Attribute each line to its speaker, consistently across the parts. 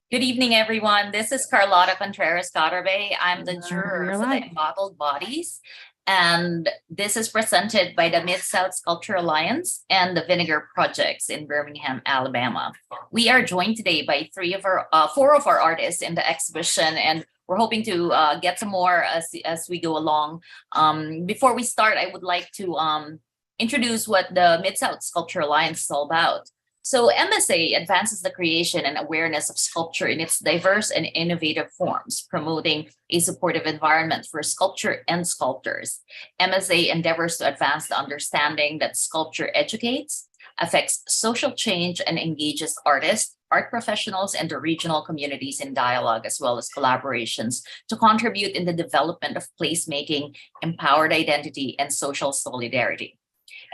Speaker 1: Good evening, everyone. This is Karlota Contreras-Koterbay. I'm the juror
Speaker 2: You're
Speaker 1: for the
Speaker 2: live.
Speaker 1: Embattled Bodies. And this is presented by the Mid-South Sculpture Alliance and the Vinegar Projects in Birmingham, Alabama. We are joined today by four of our artists in the exhibition, and we're hoping to get some more as we go along. Before we start, I would like to introduce what the Mid-South Sculpture Alliance is all about. So MSA advances the creation and awareness of sculpture in its diverse and innovative forms, promoting a supportive environment for sculpture and sculptors. MSA endeavors to advance the understanding that sculpture educates, affects social change, and engages artists, art professionals, and the regional communities in dialogue as well as collaborations to contribute in the development of placemaking, empowered identity, and social solidarity.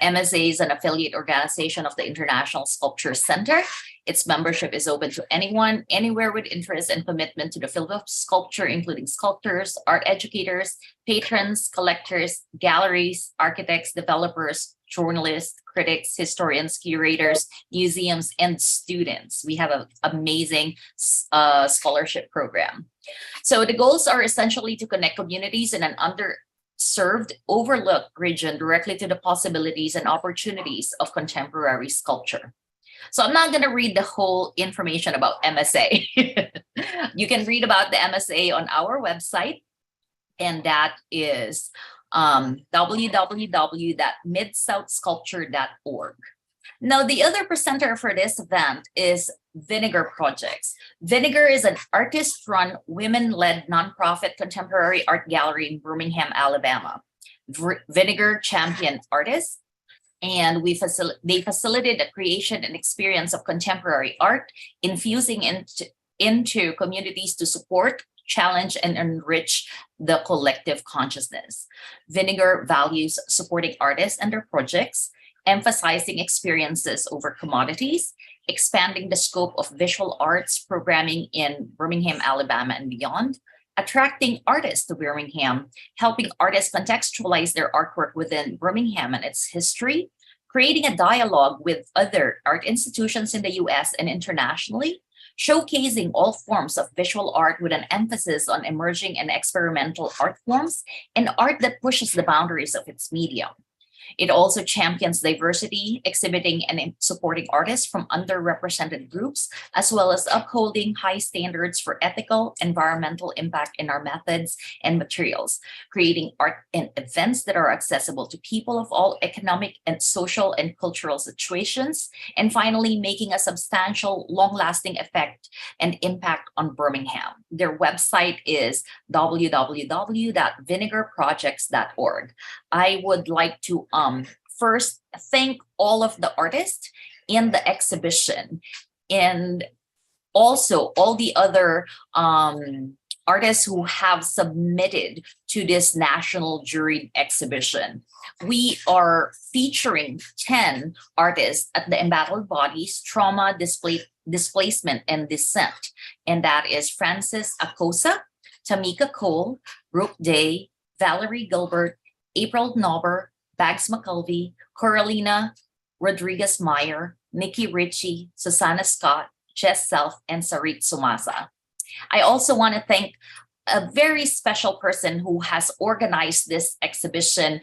Speaker 1: MSA is an affiliate organization of the International Sculpture Center. Its membership is open to anyone, anywhere with interest and commitment to the field of sculpture, including sculptors, art educators, patrons, collectors, galleries, architects, developers, journalists, critics, historians, curators, museums, and students. We have an amazing scholarship program. So the goals are essentially to connect communities in an served, overlooked region directly to the possibilities and opportunities of contemporary sculpture. So I'm not going to read the whole information about MSA. You can read about the MSA on our website, and that is www.midsouthsculpture.org. Now, the other presenter for this event is Vinegar Projects. Vinegar is an artist-run, women-led nonprofit contemporary art gallery in Birmingham, Alabama. Vinegar champion artists, and they facilitate the creation and experience of contemporary art, infusing into communities to support, challenge, and enrich the collective consciousness. Vinegar values supporting artists and their projects, emphasizing experiences over commodities, expanding the scope of visual arts programming in Birmingham, Alabama, and beyond, attracting artists to Birmingham, helping artists contextualize their artwork within Birmingham and its history, creating a dialogue with other art institutions in the US and internationally, showcasing all forms of visual art with an emphasis on emerging and experimental art forms and art that pushes the boundaries of its medium. It also champions diversity, exhibiting and supporting artists from underrepresented groups, as well as upholding high standards for ethical, environmental impact in our methods and materials, creating art and events that are accessible to people of all economic and social and cultural situations, and finally, making a substantial, long-lasting effect and impact on Birmingham. Their website is www.vinegarprojects.org. I would like to first thank all of the artists in the exhibition and also all the other artists who have submitted to this national jury exhibition. We are featuring 10 artists at the Embattled Bodies, Trauma, Displacement, and Dissent. And that is Francis Akosah, Tameca Cole, Brooke, Valerie Gilbert, April Knauber, McKelvey, Coralina, Rodriguez Meyer, Nikii Richey, Suzanna Scott, Jess Self, and Sarit Somasa. I also want to thank a very special person who has organized this exhibition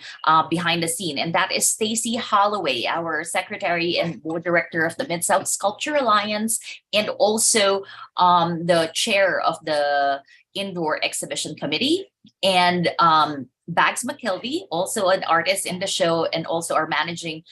Speaker 1: behind the scene, and that is Stacy Holloway, our secretary and board director of the Mid-South Sculpture Alliance, and also the chair of the Indoor Exhibition Committee, and McKelvey, also an artist in the show, and also our managing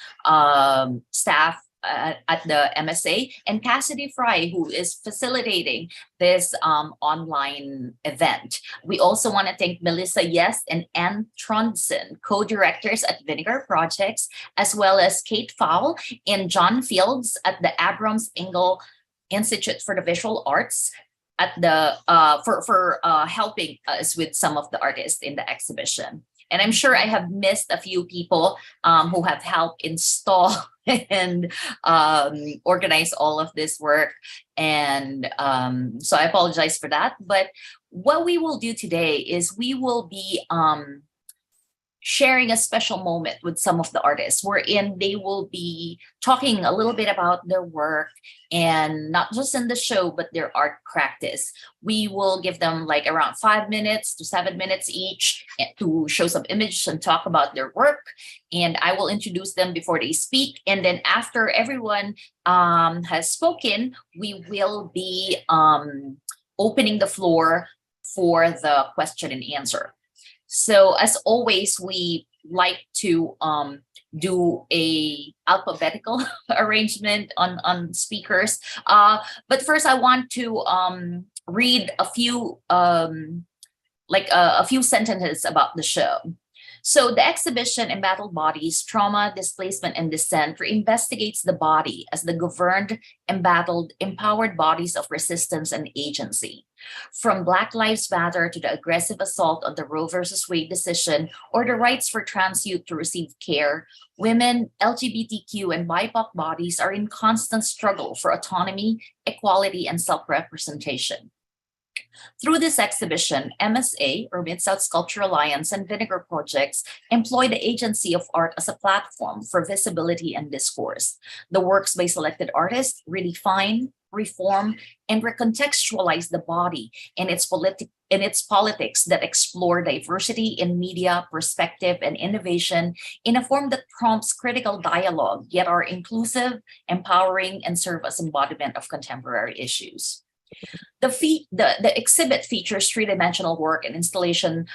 Speaker 1: staff at the MSA, and Cassidy Fry, who is facilitating this online event. We also want to thank Melissa Yes and Ann Tronson, co-directors at Vinegar Projects, as well as Kate Fowle and John Fields at the Abrams Engel Institute for the Visual Arts at the for helping us with some of the artists in the exhibition. And I'm sure I have missed a few people who have helped install and organize all of this work. And so I apologize for that. But what we will do today is we will be sharing a special moment with some of the artists wherein they will be talking a little bit about their work, and not just in the show, but their art practice. We will give them like around 5 minutes to 7 minutes each to show some images and talk about their work. And I will introduce them before they speak. And then after everyone has spoken, we will be opening the floor for the question and answer. So as always, we like to do a alphabetical arrangement on speakers. But first, I want to read a few a few sentences about the show. So the exhibition Embattled Bodies, Trauma, Displacement, and Dissent reinvestigates the body as the governed, embattled, empowered bodies of resistance and agency. From Black Lives Matter to the aggressive assault on the Roe versus Wade decision or the rights for trans youth to receive care, women, LGBTQ, and BIPOC bodies are in constant struggle for autonomy, equality, and self-representation. Through this exhibition, MSA, or Mid-South Sculpture Alliance, and Vinegar Projects employ the agency of art as a platform for visibility and discourse. The works by selected artists redefine, reform, and recontextualize the body and its politics that explore diversity in media, perspective, and innovation in a form that prompts critical dialogue, yet are inclusive, empowering, and serve as embodiment of contemporary issues. The exhibit features three-dimensional work and installation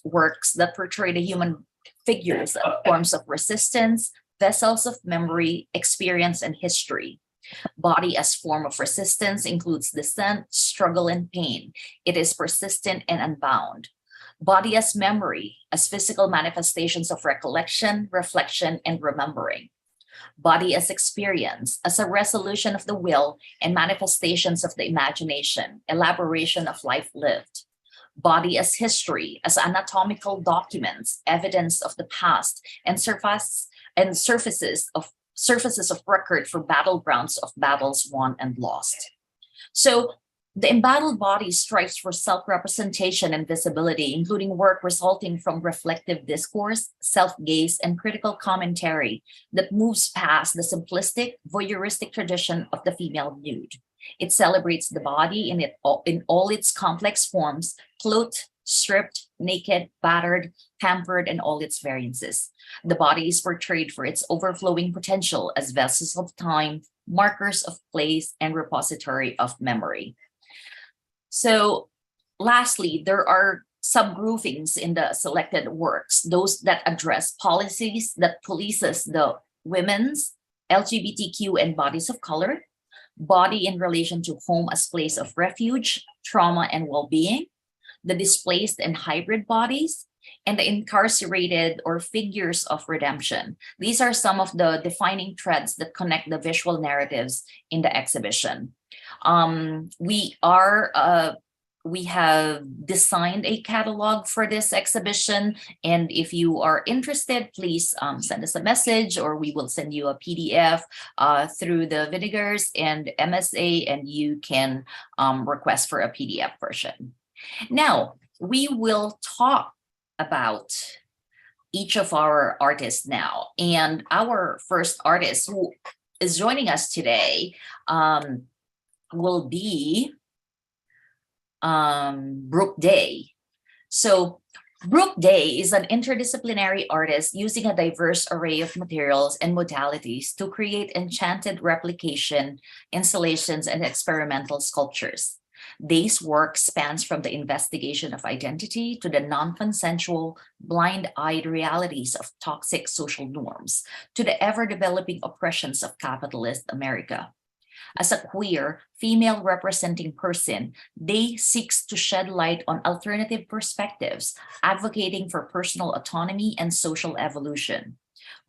Speaker 1: works that portray the human figures as forms of resistance, vessels of memory, experience, and history. Body as form of resistance includes dissent, struggle, and pain. It is persistent and unbound. Body as memory, as physical manifestations of recollection, reflection, and remembering. Body as experience, as a resolution of the will and manifestations of the imagination, elaboration of life lived. Body as history, as anatomical documents, evidence of the past, and surfaces of record for battlegrounds of battles won and lost. So the embattled body strives for self-representation and visibility, including work resulting from reflective discourse, self-gaze, and critical commentary that moves past the simplistic, voyeuristic tradition of the female nude. It celebrates the body in all its complex forms, clothed, stripped, naked, battered, pampered, and all its variances. The body is portrayed for its overflowing potential as vessels of time, markers of place, and repository of memory. So lastly, there are subgroupings in the selected works, those that address policies that polices the women's, LGBTQ, and bodies of color, body in relation to home as place of refuge, trauma, and well-being, the displaced and hybrid bodies, and the incarcerated or figures of redemption. These are some of the defining threads that connect the visual narratives in the exhibition. We have designed a catalog for this exhibition, and if you are interested, please send us a message, or we will send you a PDF through the Vinegars and MSA, and you can request for a PDF version. Now, we will talk about each of our artists now, and our first artist who is joining us today will be Brooke Day. So Brooke Day is an interdisciplinary artist using a diverse array of materials and modalities to create enchanted replication, installations, and experimental sculptures. Day's work spans from the investigation of identity to the non-consensual, blind-eyed realities of toxic social norms, to the ever-developing oppressions of capitalist America. As a queer, female-representing person, Day seeks to shed light on alternative perspectives, advocating for personal autonomy and social evolution.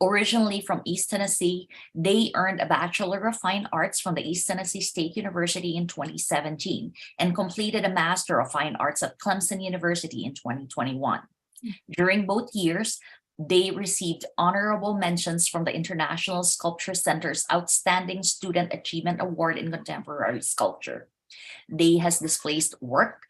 Speaker 1: Originally from East Tennessee, Day earned a Bachelor of Fine Arts from the East Tennessee State University in 2017 and completed a Master of Fine Arts at Clemson University in 2021. During both years, Day received honorable mentions from the International Sculpture Center's Outstanding Student Achievement Award in Contemporary Sculpture. Day has displayed work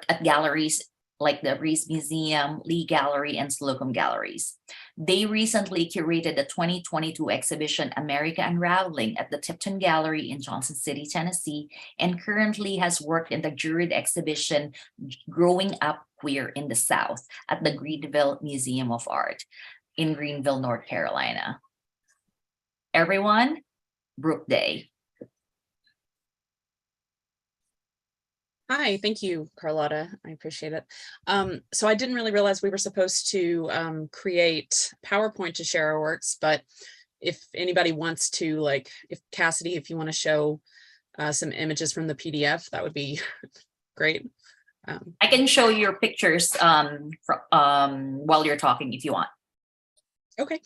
Speaker 1: at galleries like the Reese Museum, Lee Gallery, and Slocum Galleries. They recently curated the 2022 exhibition America Unraveling at the Tipton Gallery in Johnson City, Tennessee, and currently has worked in the juried exhibition Growing Up Queer in the South at the Greenville Museum of Art in Greenville, North Carolina. Everyone, Brooke Day.
Speaker 2: Hi, thank you, Karlota. I appreciate it. So I didn't really realize we were supposed to create PowerPoint to share our works, but if anybody wants to, like, if Cassidy, if you want to show some images from the PDF, that would be great.
Speaker 1: I can show your pictures while you're talking if you want.
Speaker 2: Okay.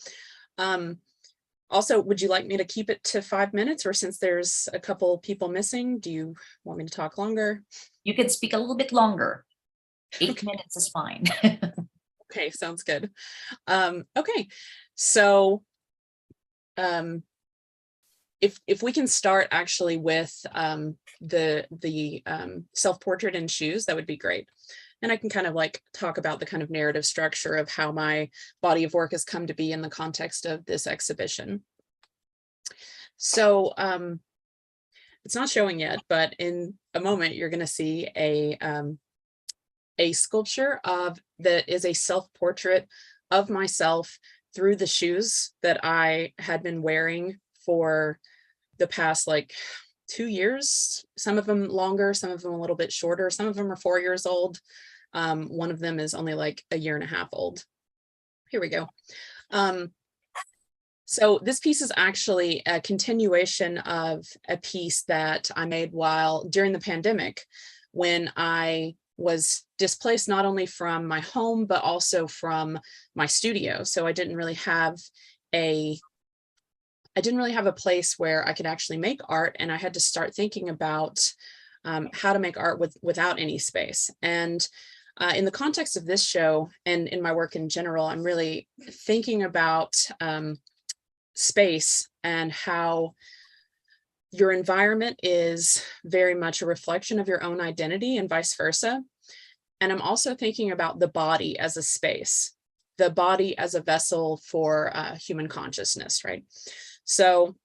Speaker 2: Also, would you like me to keep it to 5 minutes, or since there's a couple people missing, do you want me to talk longer?
Speaker 1: You can speak a little bit longer. 8 minutes is fine.
Speaker 2: Okay, sounds good. Okay, so if we can start actually with the self-portrait in shoes, that would be great. And I can kind of like talk about the kind of narrative structure of how my body of work has come to be in the context of this exhibition. So it's not showing yet, but in a moment you're going to see a sculpture that is a self-portrait of myself through the shoes that I had been wearing for the past like 2 years, some of them longer, some of them a little bit shorter, some of them are 4 years old. One of them is only like 1.5 years old. Here we go. So this piece is actually a continuation of a piece that I made during the pandemic, when I was displaced not only from my home, but also from my studio. So I didn't really have a place where I could actually make art, and I had to start thinking about how to make art without any space. And in the context of this show and in my work in general, I'm really thinking about space and how your environment is very much a reflection of your own identity and vice versa. And I'm also thinking about the body as a space, the body as a vessel for human consciousness, right? So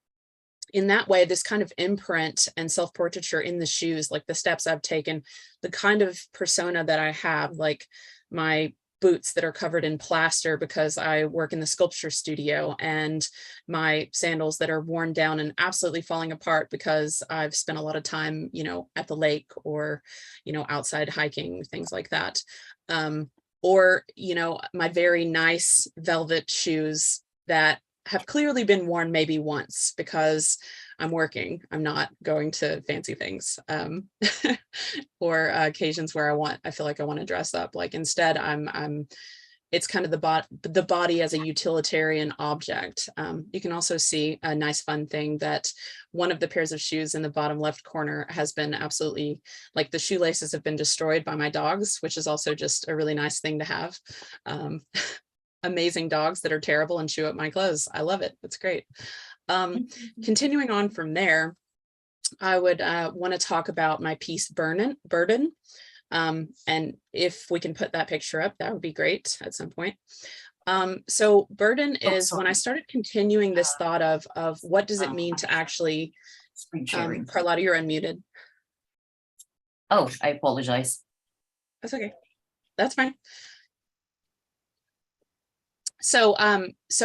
Speaker 2: in that way, this kind of imprint and self-portraiture in the shoes, like the steps I've taken, the kind of persona that I have, like my boots that are covered in plaster because I work in the sculpture studio, and my sandals that are worn down and absolutely falling apart because I've spent a lot of time, at the lake or, outside hiking, things like that. Or, my very nice velvet shoes that have clearly been worn maybe once because I'm working. I'm not going to fancy things or occasions where I feel like I want to dress up. Like instead, it's kind of the body as a utilitarian object. You can also see a nice fun thing that one of the pairs of shoes in the bottom left corner has been absolutely, like, the shoelaces have been destroyed by my dogs, which is also just a really nice thing to have. Amazing dogs that are terrible and chew up my clothes. I love it. It's great. Continuing on from there, I would want to talk about my piece Burden. And if we can put that picture up, that would be great at some point. So Burden is when I started continuing this thought of what does it mean to actually, Karlota, you're unmuted.
Speaker 1: Oh, I apologize.
Speaker 2: That's okay. That's fine. So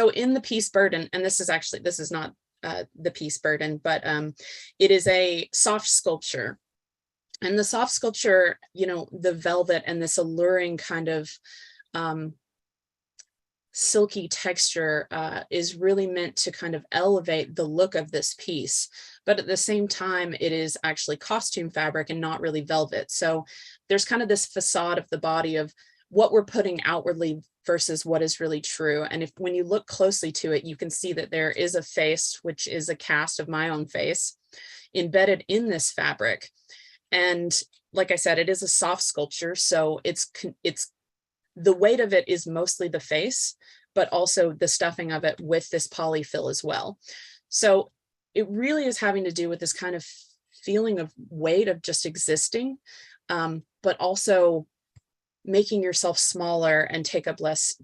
Speaker 2: in the piece Burden, and this is not the piece Burden, but it is a soft sculpture. And the soft sculpture, the velvet and this alluring kind of silky texture is really meant to kind of elevate the look of this piece. But at the same time, it is actually costume fabric and not really velvet. So there's kind of this facade of the body of what we're putting outwardly versus what is really true. And when you look closely to it, you can see that there is a face, which is a cast of my own face, embedded in this fabric. And like I said, it is a soft sculpture. So it's the weight of it is mostly the face, but also the stuffing of it with this polyfill as well. So it really is having to do with this kind of feeling of weight of just existing, but also making yourself smaller and take up less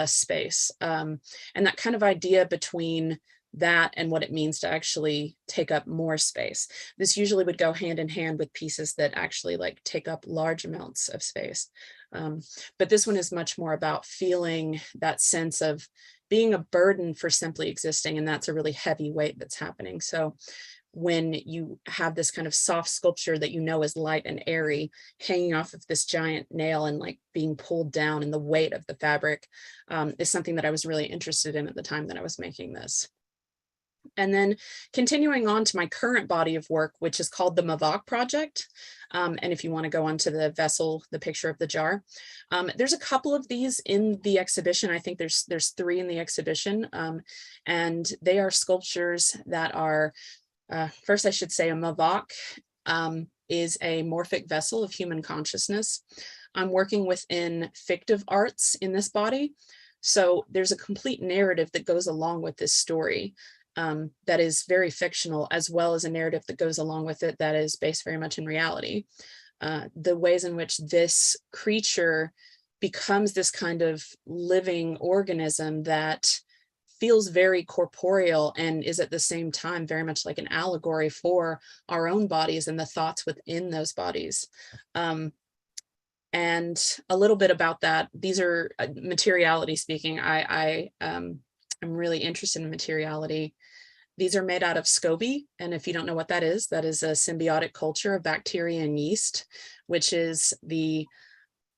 Speaker 2: space. And that kind of idea between that and what it means to actually take up more space. This usually would go hand in hand with pieces that actually like take up large amounts of space. But this one is much more about feeling that sense of being a burden for simply existing. And that's a really heavy weight that's happening. So when you have this kind of soft sculpture that you know is light and airy hanging off of this giant nail and like being pulled down, and the weight of the fabric is something that I was really interested in at the time that I was making this. And then continuing on to my current body of work, which is called the Mavok Project. And if you want to go onto the vessel, the picture of the jar, there's a couple of these in the exhibition. I think there's 3 in the exhibition, and they are sculptures that are, first I should say, a Mavok is a morphic vessel of human consciousness. I'm working within fictive arts in this body. So there's a complete narrative that goes along with this story. That is very fictional, as well as a narrative that goes along with it that is based very much in reality. The ways in which this creature becomes this kind of living organism that feels very corporeal and is at the same time very much like an allegory for our own bodies and the thoughts within those bodies. And a little bit about that. These are materiality speaking. I'm really interested in materiality. These are made out of SCOBY. And if you don't know what that is a symbiotic culture of bacteria and yeast, which is the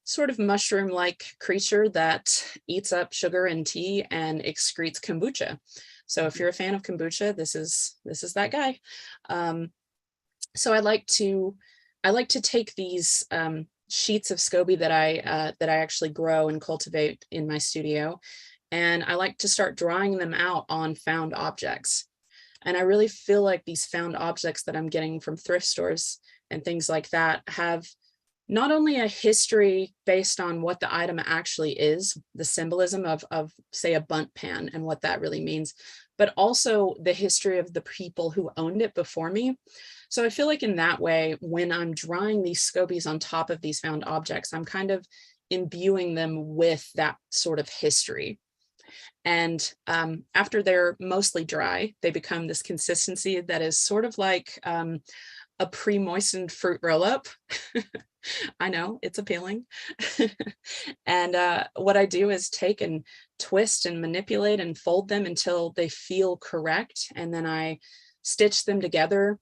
Speaker 2: sort of mushroom-like creature that eats up sugar and tea and excretes kombucha. So if you're a fan of kombucha, this is that guy. So I like to take these sheets of SCOBY that I actually grow and cultivate in my studio, and I like to start drawing them out on found objects. And I really feel like these found objects that I'm getting from thrift stores and things like that have not only a history based on what the item actually is, the symbolism of say a bunt pan and what that really means, but also the history of the people who owned it before me. So I feel like in that way, when I'm drawing these scobies on top of these found objects, I'm kind of imbuing them with that sort of history. And after they're mostly dry, they become this consistency that is sort of like a pre-moistened fruit roll-up. I know, it's appealing. And what I do is take and twist and manipulate and fold them until they feel correct. And then I stitch them together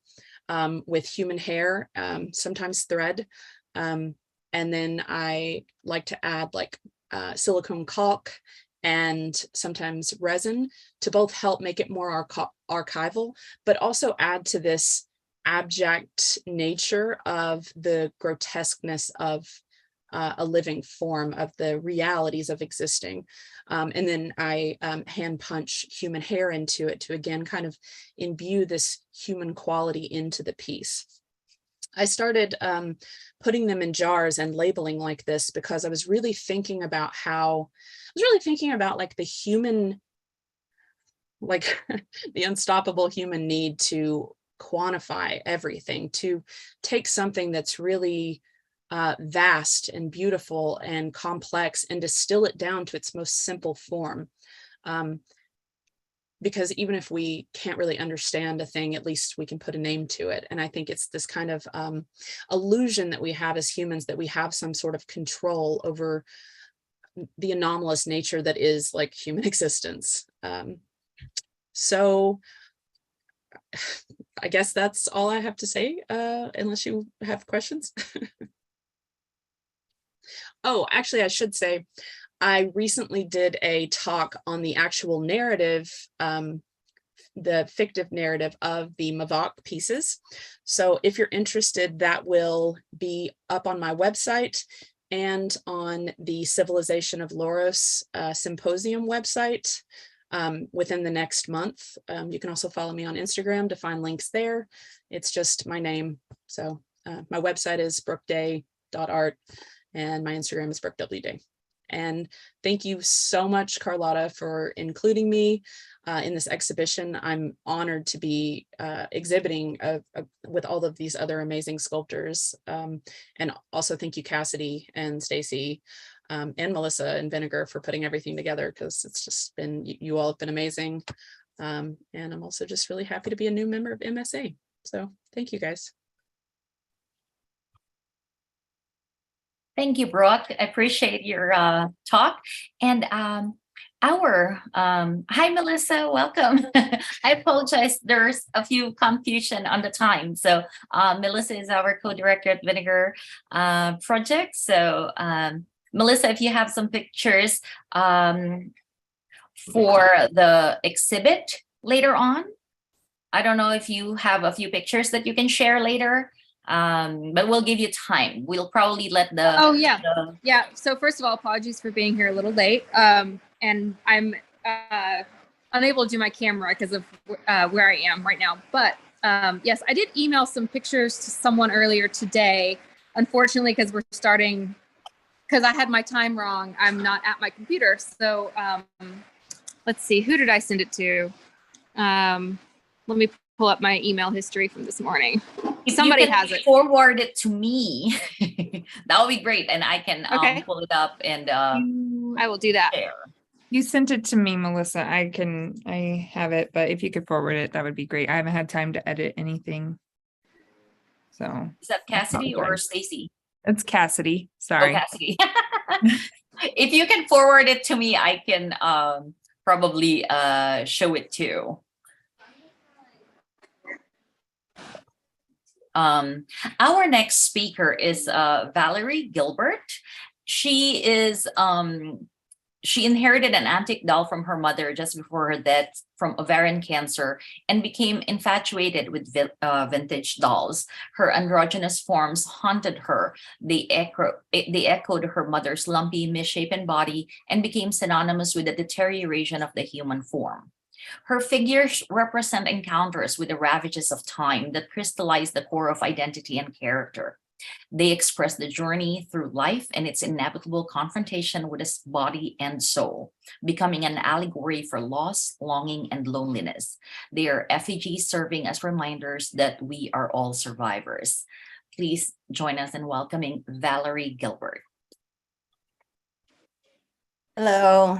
Speaker 2: with human hair, sometimes thread. And then I like to add like silicone caulk and sometimes resin to both help make it more archival, but also add to this abject nature of the grotesqueness of a living form, of the realities of existing. And then I hand punch human hair into it to again kind of imbue this human quality into the piece. I started putting them in jars and labeling like this because I was really thinking about like the human, like the unstoppable human need to quantify everything, to take something that's really vast and beautiful and complex and distill it down to its most simple form. Because even if we can't really understand a thing, at least we can put a name to it. And I think it's this kind of illusion that we have as humans, that we have some sort of control over the anomalous nature that is like human existence. So I guess that's all I have to say, unless you have questions. Oh, actually, I should say, I recently did a talk on the actual narrative, the fictive narrative of the Mavok pieces. So if you're interested, that will be up on my website and on the Civilization of Loros symposium website within the next month. You can also follow me on Instagram to find links there. It's just my name. So my website is brookeday.art and my Instagram is brookewday. And thank you so much, Karlota, for including me in this exhibition. I'm honored to be exhibiting with all of these other amazing sculptors. And also thank you, Cassidy and Stacy and Melissa and Vinegar for putting everything together, because it's just been, you all have been amazing. And I'm also just really happy to be a new member of MSA. So thank you guys.
Speaker 1: Thank you, Brooke. I appreciate your talk. And hi, Melissa, welcome. I apologize, there's a few confusion on the time. So Melissa is our co-director at Vinegar Project. So Melissa, if you have some pictures for the exhibit later on, I don't know if you have a few pictures that you can share later. But we'll give you time. We'll probably let the
Speaker 3: yeah. So first of all, apologies for being here a little late. And I'm unable to do my camera because of where I am right now. But yes, I did email some pictures to someone earlier today. Unfortunately, because because I had my time wrong, I'm not at my computer. So let's see, who did I send it to? Let me pull up my email history from this morning.
Speaker 1: If
Speaker 3: somebody has it,
Speaker 1: forward it to me. That would be great, and I can pull it up and
Speaker 3: I will do that.
Speaker 1: Share.
Speaker 4: You sent it to me, Melissa. I have it, but if you could forward it, that would be great. I haven't had time to edit anything. So
Speaker 1: is that Cassidy or Stacy?
Speaker 4: It's Cassidy. Sorry.
Speaker 1: Oh, Cassidy. If you can forward it to me, I can probably show it too. Our next speaker is Valerie Gilbert. She is she inherited an antique doll from her mother just before her death from ovarian cancer and became infatuated with vintage dolls. Her androgynous forms haunted her. They echoed her mother's lumpy, misshapen body and became synonymous with the deterioration of the human form. Her figures represent encounters with the ravages of time that crystallize the core of identity and character. They express the journey through life and its inevitable confrontation with its body and soul, becoming an allegory for loss, longing, and loneliness. They are effigies serving as reminders that we are all survivors. Please join us in welcoming Valerie Gilbert.
Speaker 5: Hello.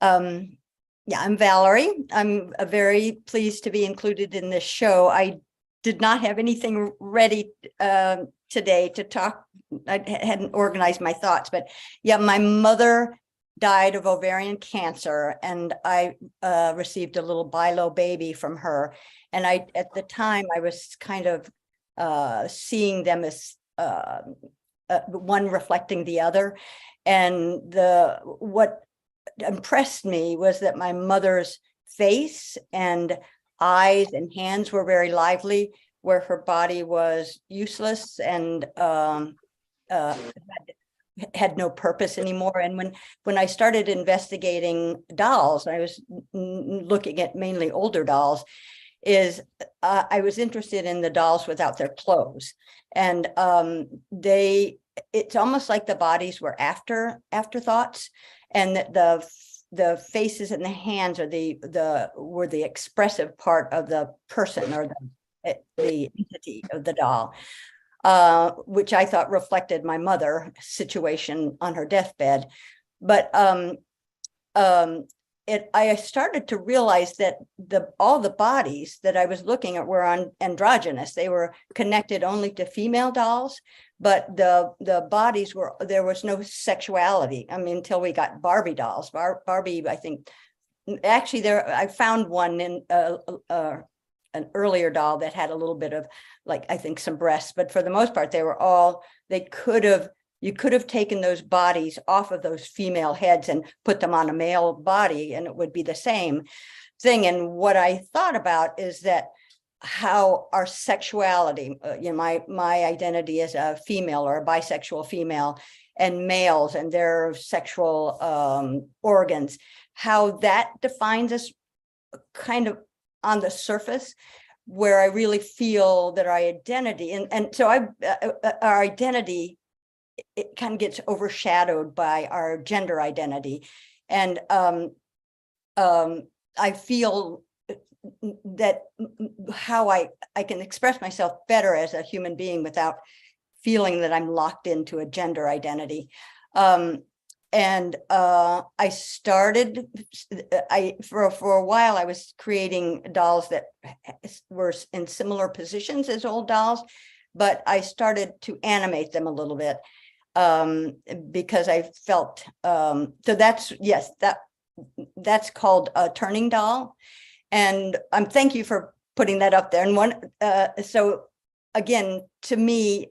Speaker 5: Yeah, I'm Valerie. I'm very pleased to be included in this show. I did not have anything ready today to talk. I hadn't organized my thoughts, but yeah, my mother died of ovarian cancer, and I received a little Bilo baby from her. And at the time, I was kind of seeing them as one reflecting the other. And what impressed me was that my mother's face and eyes and hands were very lively, where her body was useless and had no purpose anymore. And when I started investigating dolls, I was looking at mainly older dolls, I was interested in the dolls without their clothes. And it's almost like the bodies were afterthoughts, and that the faces and the hands were the expressive part of the person or the entity of the doll, which I thought reflected my mother's situation on her deathbed. But I started to realize that all the bodies that I was looking at were androgynous. They were connected only to female dolls, but the bodies there was no sexuality. I mean, until we got Barbie dolls. Barbie, I think, actually I found one in an earlier doll that had a little bit of, like, I think some breasts, but for the most part, you could have taken those bodies off of those female heads and put them on a male body, and it would be the same thing. And what I thought about is that how our sexuality, my identity as a female or a bisexual female, and males and their sexual organs, how that defines us kind of on the surface, where I really feel that our identity, and so our identity it kind of gets overshadowed by our gender identity. And I feel that how I can express myself better as a human being without feeling that I'm locked into a gender identity. I started, for a while, I was creating dolls that were in similar positions as old dolls, but I started to animate them a little bit because I felt, so that's, yes, that's called a turning doll. And thank you for putting that up there. And so again, to me,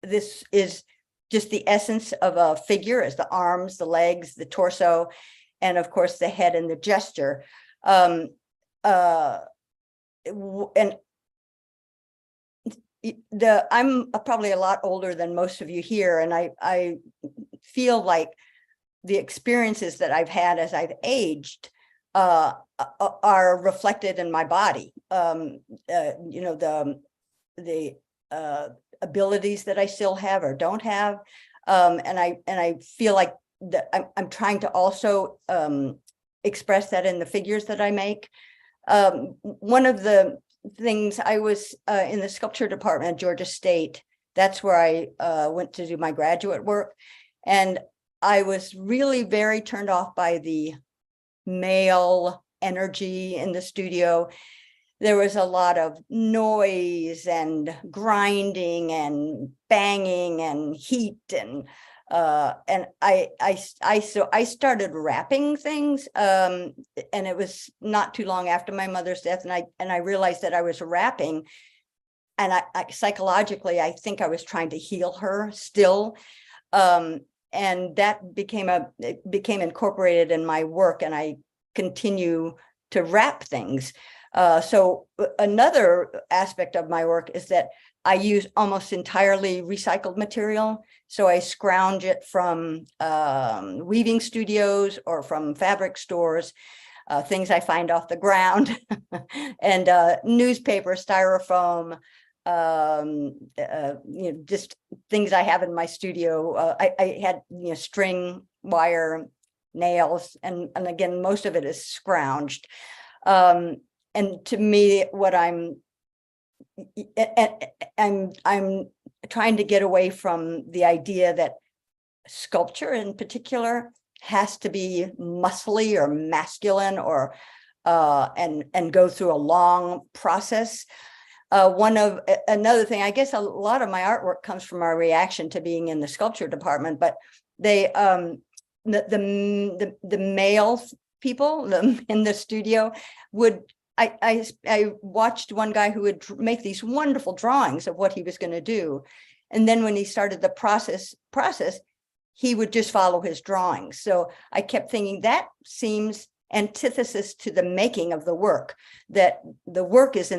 Speaker 5: this is just the essence of a figure, as the arms, the legs, the torso, and of course the head and the gesture. And I'm probably a lot older than most of you here, and I feel like the experiences that I've had as I've aged are reflected in my body. You know, the abilities that I still have or don't have, and I feel like that I'm trying to also express that in the figures that I make. One of the things, I was in the sculpture department at Georgia State. That's where I went to do my graduate work, and I was really very turned off by the male energy in the studio. There was a lot of noise and grinding and banging and heat, and I started wrapping things, and it was not too long after my mother's death, and I realized that I was wrapping, and I psychologically I think I was trying to heal her still, and that became incorporated in my work, and I continue to wrap things. So another aspect of my work is that I use almost entirely recycled material. So I scrounge it from weaving studios or from fabric stores, things I find off the ground, and newspaper, styrofoam, you know, just things I have in my studio. I had, you know, string, wire, nails, and again, most of it is scrounged. And to me, what I'm trying to get away from the idea that sculpture in particular has to be muscly or masculine or and go through a long process. Another thing, I guess a lot of my artwork comes from our reaction to being in the sculpture department, but they the male people in the studio would, I watched one guy who would make these wonderful drawings of what he was going to do, and then when he started the process, he would just follow his drawings. So I kept thinking that seems antithesis to the making of the work, that the work is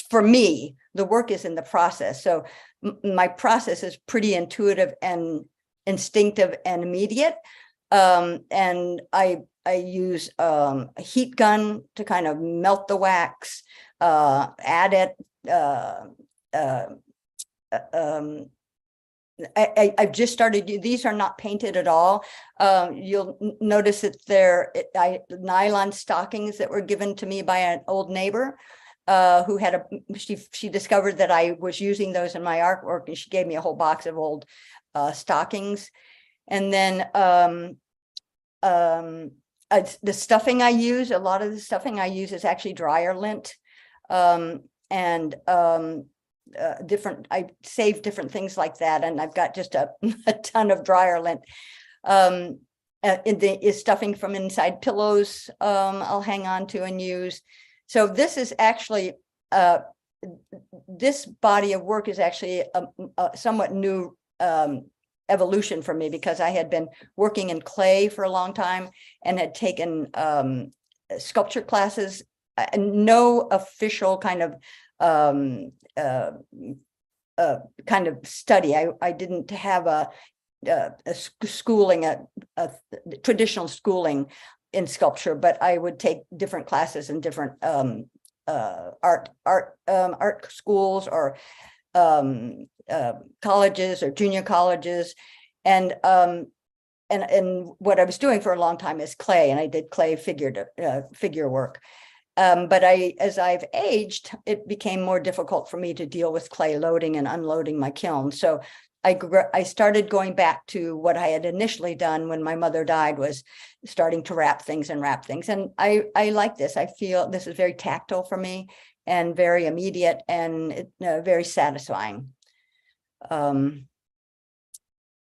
Speaker 5: for me, the work is in the process. So my process is pretty intuitive and instinctive and immediate. And I use a heat gun to kind of melt the wax, add it. I've just started, these are not painted at all. You'll notice that they're nylon stockings that were given to me by an old neighbor who had she discovered that I was using those in my artwork, and she gave me a whole box of old stockings. And then the stuffing I use, a lot of the stuffing I use is actually dryer lint, and different, I save different things like that, and I've got just a ton of dryer lint. Is stuffing from inside pillows, I'll hang on to and use. So this is actually this body of work is actually a somewhat new evolution for me, because I had been working in clay for a long time and had taken sculpture classes, no official kind of study. I didn't have a schooling, a traditional schooling in sculpture, but I would take different classes in different art schools or colleges or junior colleges. And what I was doing for a long time is clay, and I did clay figure work. But as I've aged, it became more difficult for me to deal with clay loading and unloading my kiln. So I started going back to what I had initially done when my mother died, was starting to wrap things. And I like this. I feel this is very tactile for me and very immediate and very satisfying.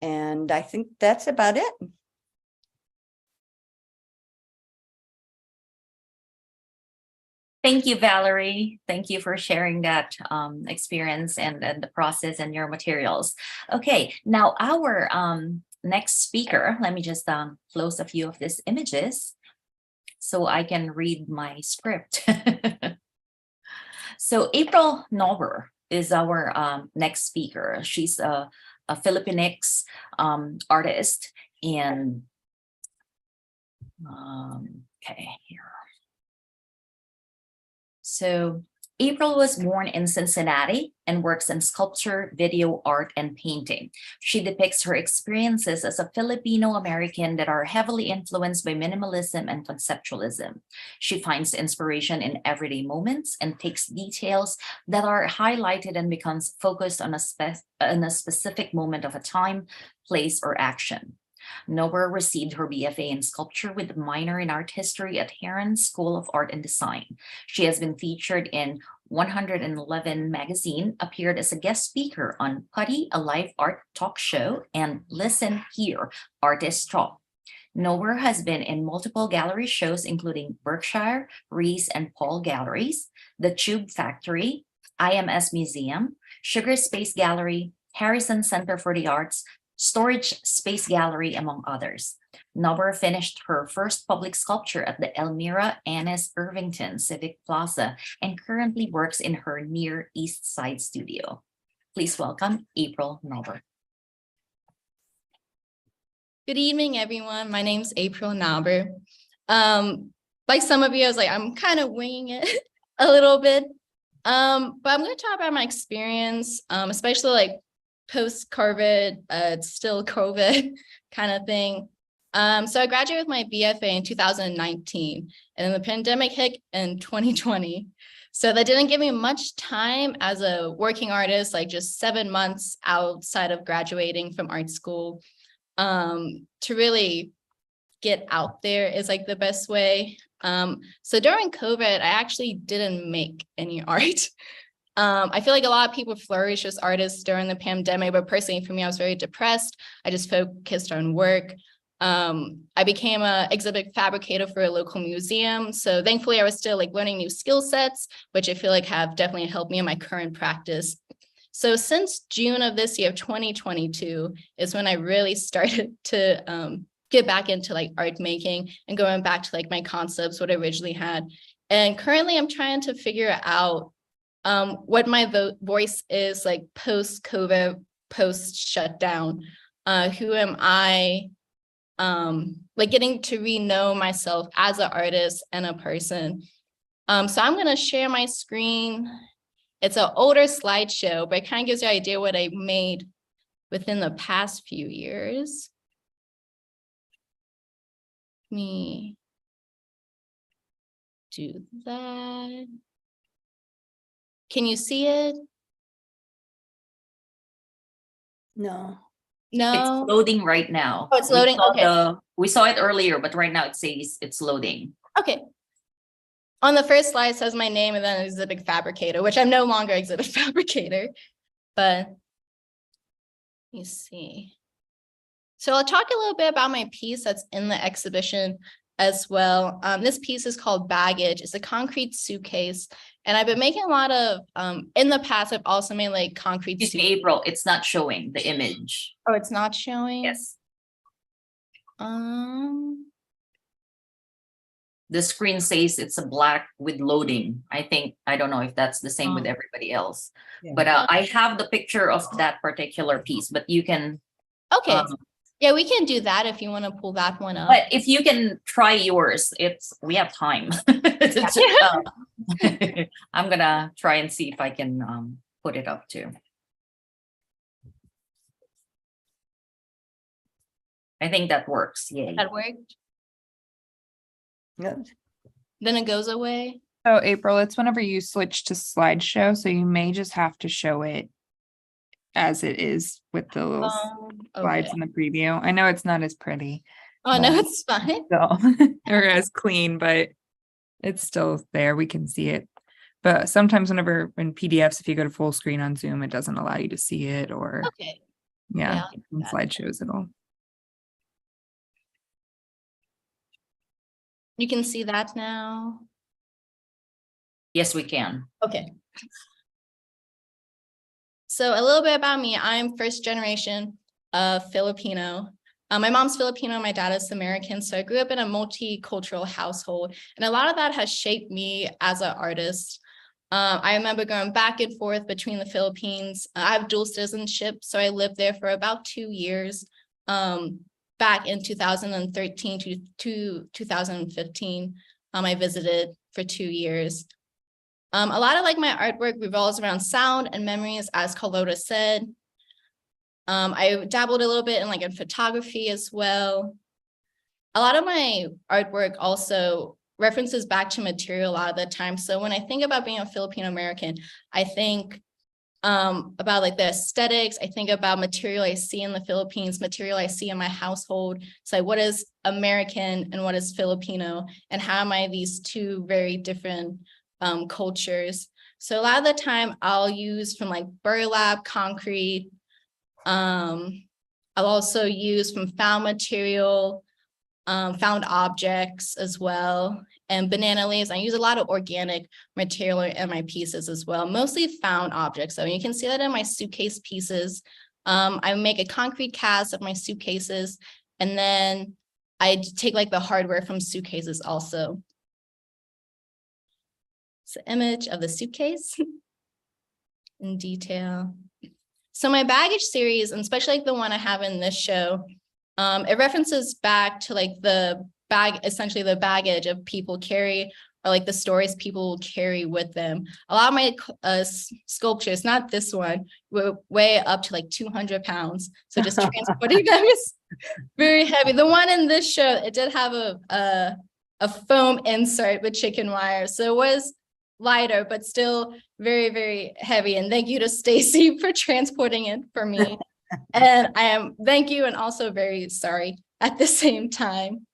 Speaker 5: And I think that's about it.
Speaker 1: Thank you, Valerie. Thank you for sharing that experience and the process and your materials. Okay, now our next speaker, let me just close a few of these images so I can read my script. So April Knauber is our next speaker. She's a Filipinx artist, and okay, here. So April was born in Cincinnati and works in sculpture, video, art, and painting. She depicts her experiences as a Filipino-American that are heavily influenced by minimalism and conceptualism. She finds inspiration in everyday moments and takes details that are highlighted and becomes focused on a specific moment of a time, place, or action. Knauber received her BFA in sculpture with a minor in art history at Heron School of Art and Design. She has been featured in 111 magazine, appeared as a guest speaker on Putty, a live art talk show, and Listen Here, Artist Talk. Knauber has been in multiple gallery shows, including Berkshire, Rees and Paul Galleries, The Tube Factory, IMS Museum, Sugar Space Gallery, Harrison Center for the Arts, Storage Space Gallery, among others. Knauber finished her first public sculpture at the Elmira Annis Irvington Civic Plaza and currently works in her Near East Side studio. Please welcome April Knauber.
Speaker 6: Good evening, everyone. My name's April Knauber. Like some of you, I was like, I'm kind of winging it a little bit. But I'm going to talk about my experience, especially like post-COVID, it's still COVID kind of thing. So I graduated with my BFA in 2019, and then the pandemic hit in 2020. So that didn't give me much time as a working artist, like just 7 months outside of graduating from art school, to really get out there is like the best way. So during COVID, I actually didn't make any art. I feel like a lot of people flourish as artists during the pandemic, but personally for me, I was very depressed. I just focused on work. I became an exhibit fabricator for a local museum. So thankfully I was still like learning new skill sets, which I feel like have definitely helped me in my current practice. So since June of this year, 2022, is when I really started to get back into like art making and going back to like my concepts, what I originally had. And currently I'm trying to figure out what my voice is like post-COVID, post-shutdown. Who am I? Like getting to re-know myself as an artist and a person. So I'm going to share my screen. It's an older slideshow, but it kind of gives you an idea what I made within the past few years. Let me do that. Can you see it?
Speaker 5: No.
Speaker 6: No.
Speaker 1: It's loading right now.
Speaker 6: Oh, it's loading. Okay.
Speaker 1: We saw it earlier, but right now it says it's loading.
Speaker 6: Okay. On the first slide it says my name and then exhibit fabricator, which I'm no longer exhibit fabricator, but you see. So I'll talk a little bit about my piece that's in the exhibition as well. This piece is called Baggage. It's a concrete suitcase. And I've been making a lot of, in the past, I've also made like concrete.
Speaker 1: Excuse me, April, it's not showing the image.
Speaker 6: Oh, it's not showing?
Speaker 1: Yes.
Speaker 6: The
Speaker 1: screen says it's a black with loading. I don't know if that's the same with everybody else. Yeah. But I have the picture of that particular piece, but you can.
Speaker 6: Okay. Yeah, we can do that if you want to pull that one up.
Speaker 1: But if you can try yours, we have time. I'm gonna try and see if I can put it up too. I think that works. Yay.
Speaker 6: That worked.
Speaker 5: Good.
Speaker 6: Then it goes away.
Speaker 4: So April, it's whenever you switch to slideshow, so you may just have to show it as it is with the little slides
Speaker 6: Okay.
Speaker 4: in the preview. I know it's not as pretty,
Speaker 6: Oh no,
Speaker 4: but
Speaker 6: it's fine.
Speaker 4: still, or as clean, but it's still there. We can see it. But sometimes whenever in PDFs, if you go to full screen on Zoom, it doesn't allow you to see it, or
Speaker 6: Okay.
Speaker 4: yeah,
Speaker 6: I'll do
Speaker 4: in
Speaker 6: that.
Speaker 4: slideshows it'll.
Speaker 6: You can see that now.
Speaker 1: Yes, we can.
Speaker 6: Okay. So a little bit about me. I'm first generation Filipino. My mom's Filipino, my dad is American. So I grew up in a multicultural household. And a lot of that has shaped me as an artist. I remember going back and forth between the Philippines. I have dual citizenship, so I lived there for about 2 years. Back in 2013 to 2015, I visited for 2 years. A lot of like my artwork revolves around sound and memories, as Karlota said. I dabbled a little bit in like in photography as well. A lot of my artwork also references back to material a lot of the time. So when I think about being a Filipino American, I think about like the aesthetics. I think about material I see in the Philippines, material I see in my household. So what is American and what is Filipino, and how am I these two very different cultures? So a lot of the time I'll use from like burlap, concrete. I'll also use from found material, found objects as well, and banana leaves. I use a lot of organic material in my pieces as well, mostly found objects. So you can see that in my suitcase pieces. I make a concrete cast of my suitcases, and then I take like the hardware from suitcases also. It's an image of the suitcase in detail. So my baggage series, and especially like the one I have in this show, it references back to like the essentially the baggage of people carry, or like the stories people carry with them. A lot of my sculptures, not this one, were way up to like 200 pounds. So just transporting them is very heavy. The one in this show, it did have a foam insert with chicken wire. So it was lighter, but still very, very heavy. And thank you to Stacy for transporting it for me. And thank you, and also very sorry at the same time.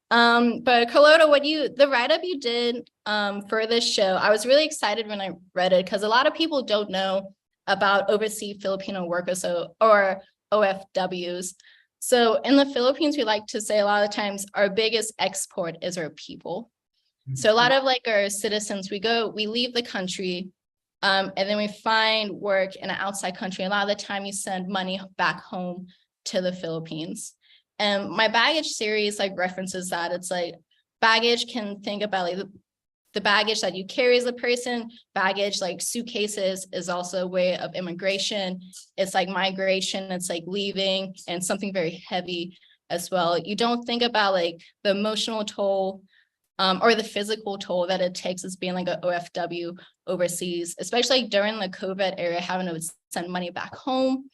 Speaker 6: But Karlota, the write-up you did for this show, I was really excited when I read it, because a lot of people don't know about overseas Filipino workers, or OFWs. So in the Philippines, we like to say a lot of times our biggest export is our people. So a lot of like our citizens, we leave the country, and then we find work in an outside country. A lot of the time you send money back home to the Philippines. And my baggage series like references that. It's like baggage can think about like the baggage that you carry as a person. Baggage like suitcases is also a way of immigration. It's like migration, it's like leaving, and something very heavy as well. You don't think about like the emotional toll or the physical toll that it takes as being like an OFW overseas, especially during the COVID era, having to send money back home.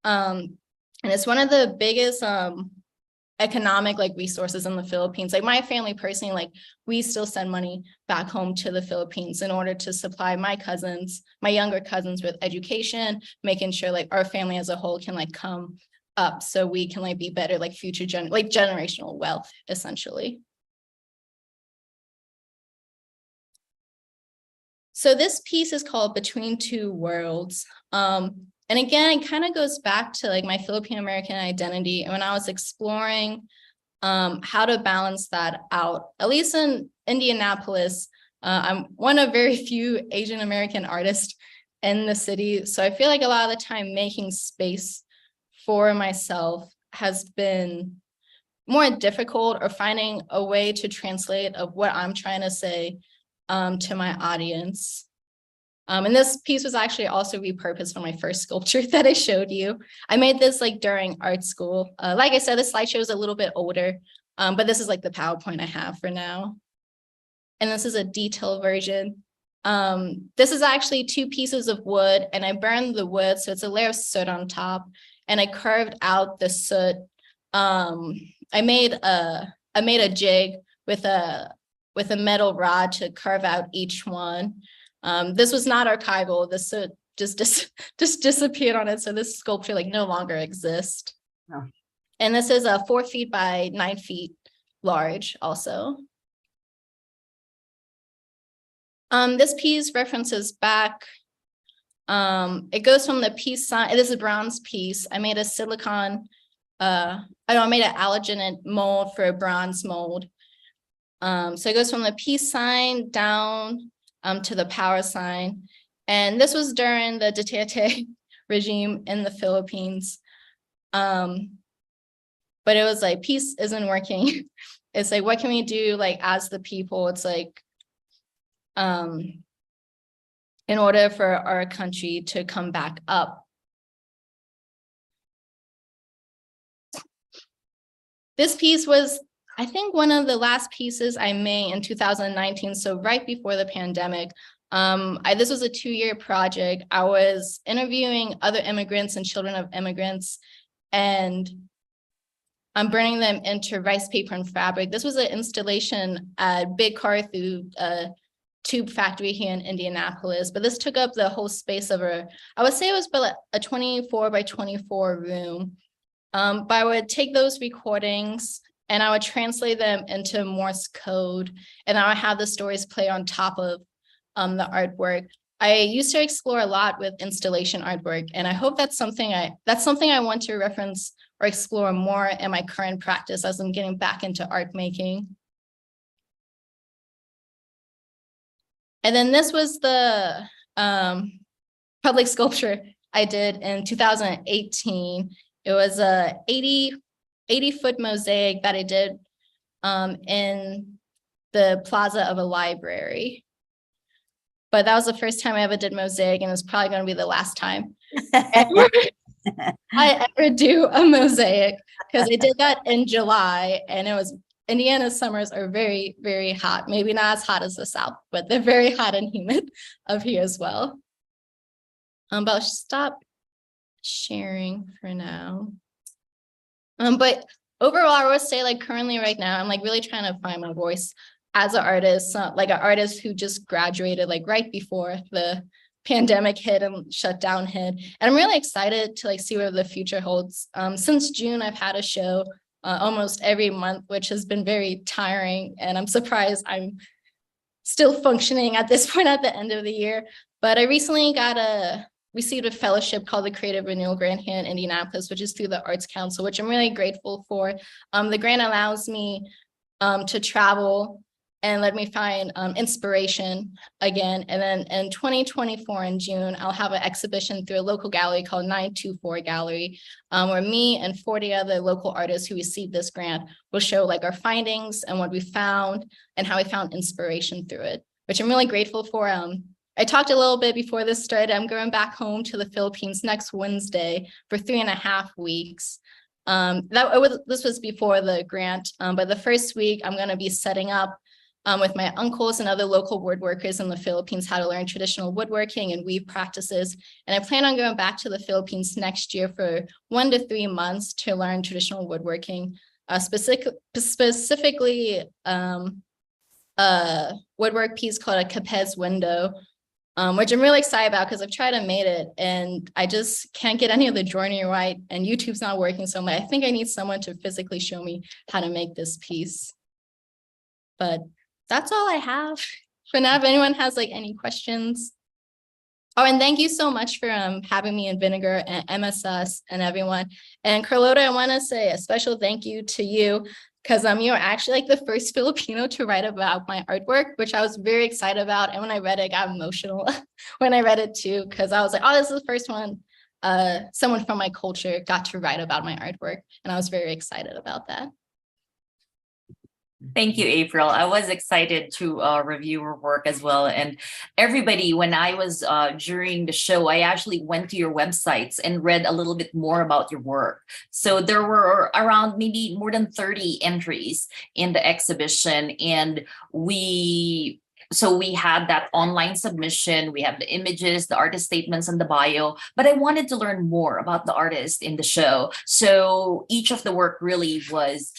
Speaker 6: And it's one of the biggest economic like resources in the Philippines. Like my family personally, like we still send money back home to the Philippines in order to supply my younger cousins with education, making sure like our family as a whole can like come up so we can like be better, like future generational wealth, essentially. So this piece is called Between Two Worlds. And again, it kind of goes back to like my Filipino American identity. And when I was exploring how to balance that out, at least in Indianapolis, I'm one of very few Asian American artists in the city. So I feel like a lot of the time making space for myself has been more difficult, or finding a way to translate of what I'm trying to say to my audience. And this piece was actually also repurposed from my first sculpture that I showed you. I made this like during art school. Like I said, the slideshow is a little bit older, but this is like the PowerPoint I have for now. And this is a detailed version. This is actually 2 pieces of wood, and I burned the wood, so it's a layer of soot on top. And I carved out the soot I made a jig with a metal rod to carve out each one. This was not archival. This just disappeared on it. So this sculpture like no longer exists.
Speaker 5: Oh.
Speaker 6: And this is 4 feet by 9 feet large also. This piece references back. It goes from the peace sign. This is a bronze piece. I made a silicon, I made an allogeneic mold for a bronze mold. So it goes from the peace sign down to the power sign. And this was during the Duterte regime in the Philippines. But it was like, peace isn't working. It's like, what can we do like as the people? It's like, in order for our country to come back up. This piece was, I think, one of the last pieces I made in 2019, so right before the pandemic. This was a 2-year project. I was interviewing other immigrants and children of immigrants, and I'm burning them into rice paper and fabric. This was an installation at Big Car through tube factory here in Indianapolis, but this took up the whole space of I would say it was about a 24 by 24 room. But I would take those recordings and I would translate them into Morse code, and I would have the stories play on top of the artwork. I used to explore a lot with installation artwork, and I hope that's something I want to reference or explore more in my current practice as I'm getting back into art making. And then this was the public sculpture I did in 2018. It was a 80-foot mosaic that I did in the plaza of a library. But that was the first time I ever did mosaic, and it's probably going to be the last time I ever do a mosaic, because I did that in July, and it was Indiana's summers are very, very hot. Maybe not as hot as the South, but they're very hot and humid up here as well. But I'll stop sharing for now. But overall, I would say like currently right now, I'm like really trying to find my voice as an artist, like an artist who just graduated like right before the pandemic hit and shutdown hit. And I'm really excited to like see where the future holds. Since June, I've had a show almost every month, which has been very tiring. And I'm surprised I'm still functioning at this point at the end of the year. But I recently received a fellowship called the Creative Renewal Grant here in Indianapolis, which is through the Arts Council, which I'm really grateful for. The grant allows me to travel and let me find inspiration again. And then in 2024 in June, I'll have an exhibition through a local gallery called 924 Gallery, where me and 40 other local artists who received this grant will show like our findings and what we found and how we found inspiration through it, which I'm really grateful for. I talked a little bit before this started. I'm going back home to the Philippines next Wednesday for 3.5 weeks. This was before the grant, but the first week I'm going to be setting up with my uncles and other local woodworkers in the Philippines how to learn traditional woodworking and weave practices. And I plan on going back to the Philippines next year for 1 to 3 months to learn traditional woodworking, specifically a woodwork piece called a Capes window, which I'm really excited about because I've tried and made it and I just can't get any of the joinery right, and YouTube's not working. So I'm like, I think I need someone to physically show me how to make this piece. But that's all I have for now. If anyone has like any questions. Oh, and thank you so much for having me in Vinegar and MSS and everyone. And Karlota, I want to say a special thank you to you, because you're actually like the first Filipino to write about my artwork, which I was very excited about. And when I read it, I got emotional when I read it too, because I was like, oh, this is the first one someone from my culture got to write about my artwork. And I was very excited about that.
Speaker 1: Thank you, April. I was excited to review her work as well. And everybody, when I was during the show, I actually went to your websites and read a little bit more about your work. So there were around maybe more than 30 entries in the exhibition. And we so we had that online submission, we have the images, the artist statements, and the bio, but I wanted to learn more about the artist in the show. So each of the work really was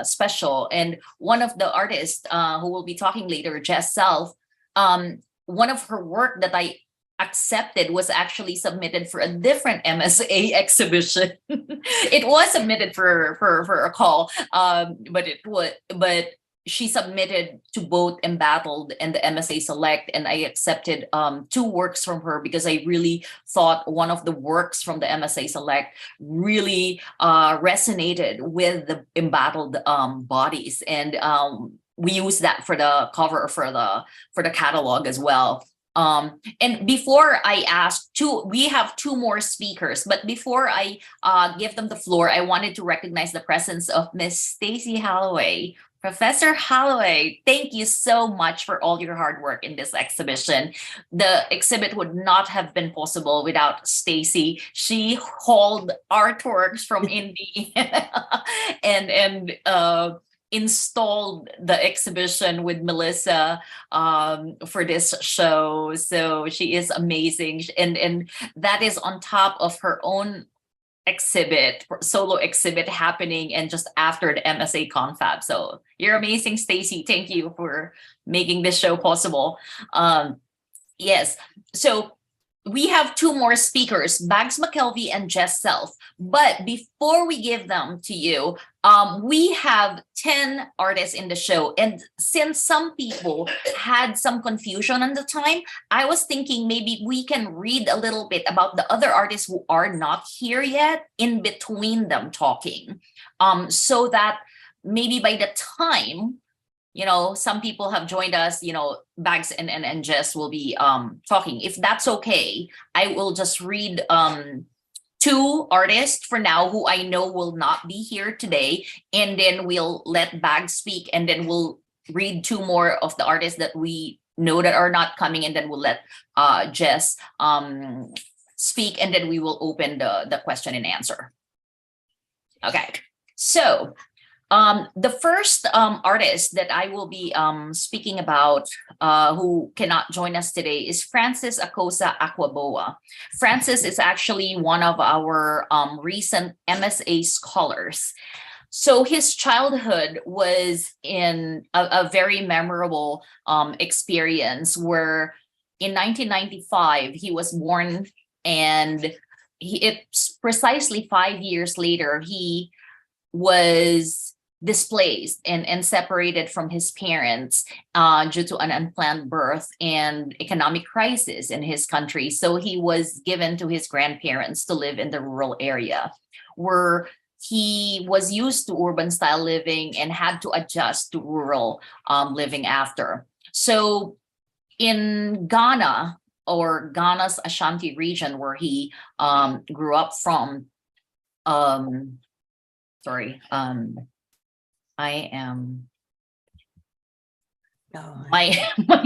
Speaker 1: special. And one of the artists who will be talking later, Jess Self, one of her work that I accepted was actually submitted for a different MSA exhibition. It was submitted for a call, but she submitted to both Embattled and the MSA Select, and I accepted 2 works from her because I really thought one of the works from the MSA Select really resonated with the Embattled Bodies, and we used that for the cover for the catalog as well. And before I ask we have 2 more speakers, but before I give them the floor, I wanted to recognize the presence of Miss Stacy Holloway. Professor Holloway, thank you so much for all your hard work in this exhibition. The exhibit would not have been possible without Stacy. She hauled artworks from Indiana and installed the exhibition with Melissa for this show. So she is amazing. And that is on top of her own solo exhibit happening and just after the MSA Confab. So you're amazing, Stacy. Thank you for making this show possible. Yes. So we have 2 more speakers, Bags McKelvey and Jess Self. But before we give them to you, we have 10 artists in the show. And since some people had some confusion on the time, I was thinking maybe we can read a little bit about the other artists who are not here yet in between them talking, so that maybe by the time, some people have joined us, Bags and Jess will be talking. If that's okay, I will just read 2 artists for now who I know will not be here today, and then we'll let Bags speak, and then we'll read 2 more of the artists that we know that are not coming, and then we'll let Jess speak, and then we will open the question and answer. Okay, so the first artist that I will be speaking about who cannot join us today is Francis Akosah Akwaboah. Francis is actually one of our recent MSA scholars. So his childhood was in a very memorable experience where in 1995 he was born, and it's precisely 5 years later he was displaced and separated from his parents due to an unplanned birth and economic crisis in his country. So he was given to his grandparents to live in the rural area, where he was used to urban style living and had to adjust to rural living after. So in Ghana, or Ghana's Ashanti region, where he grew up from, my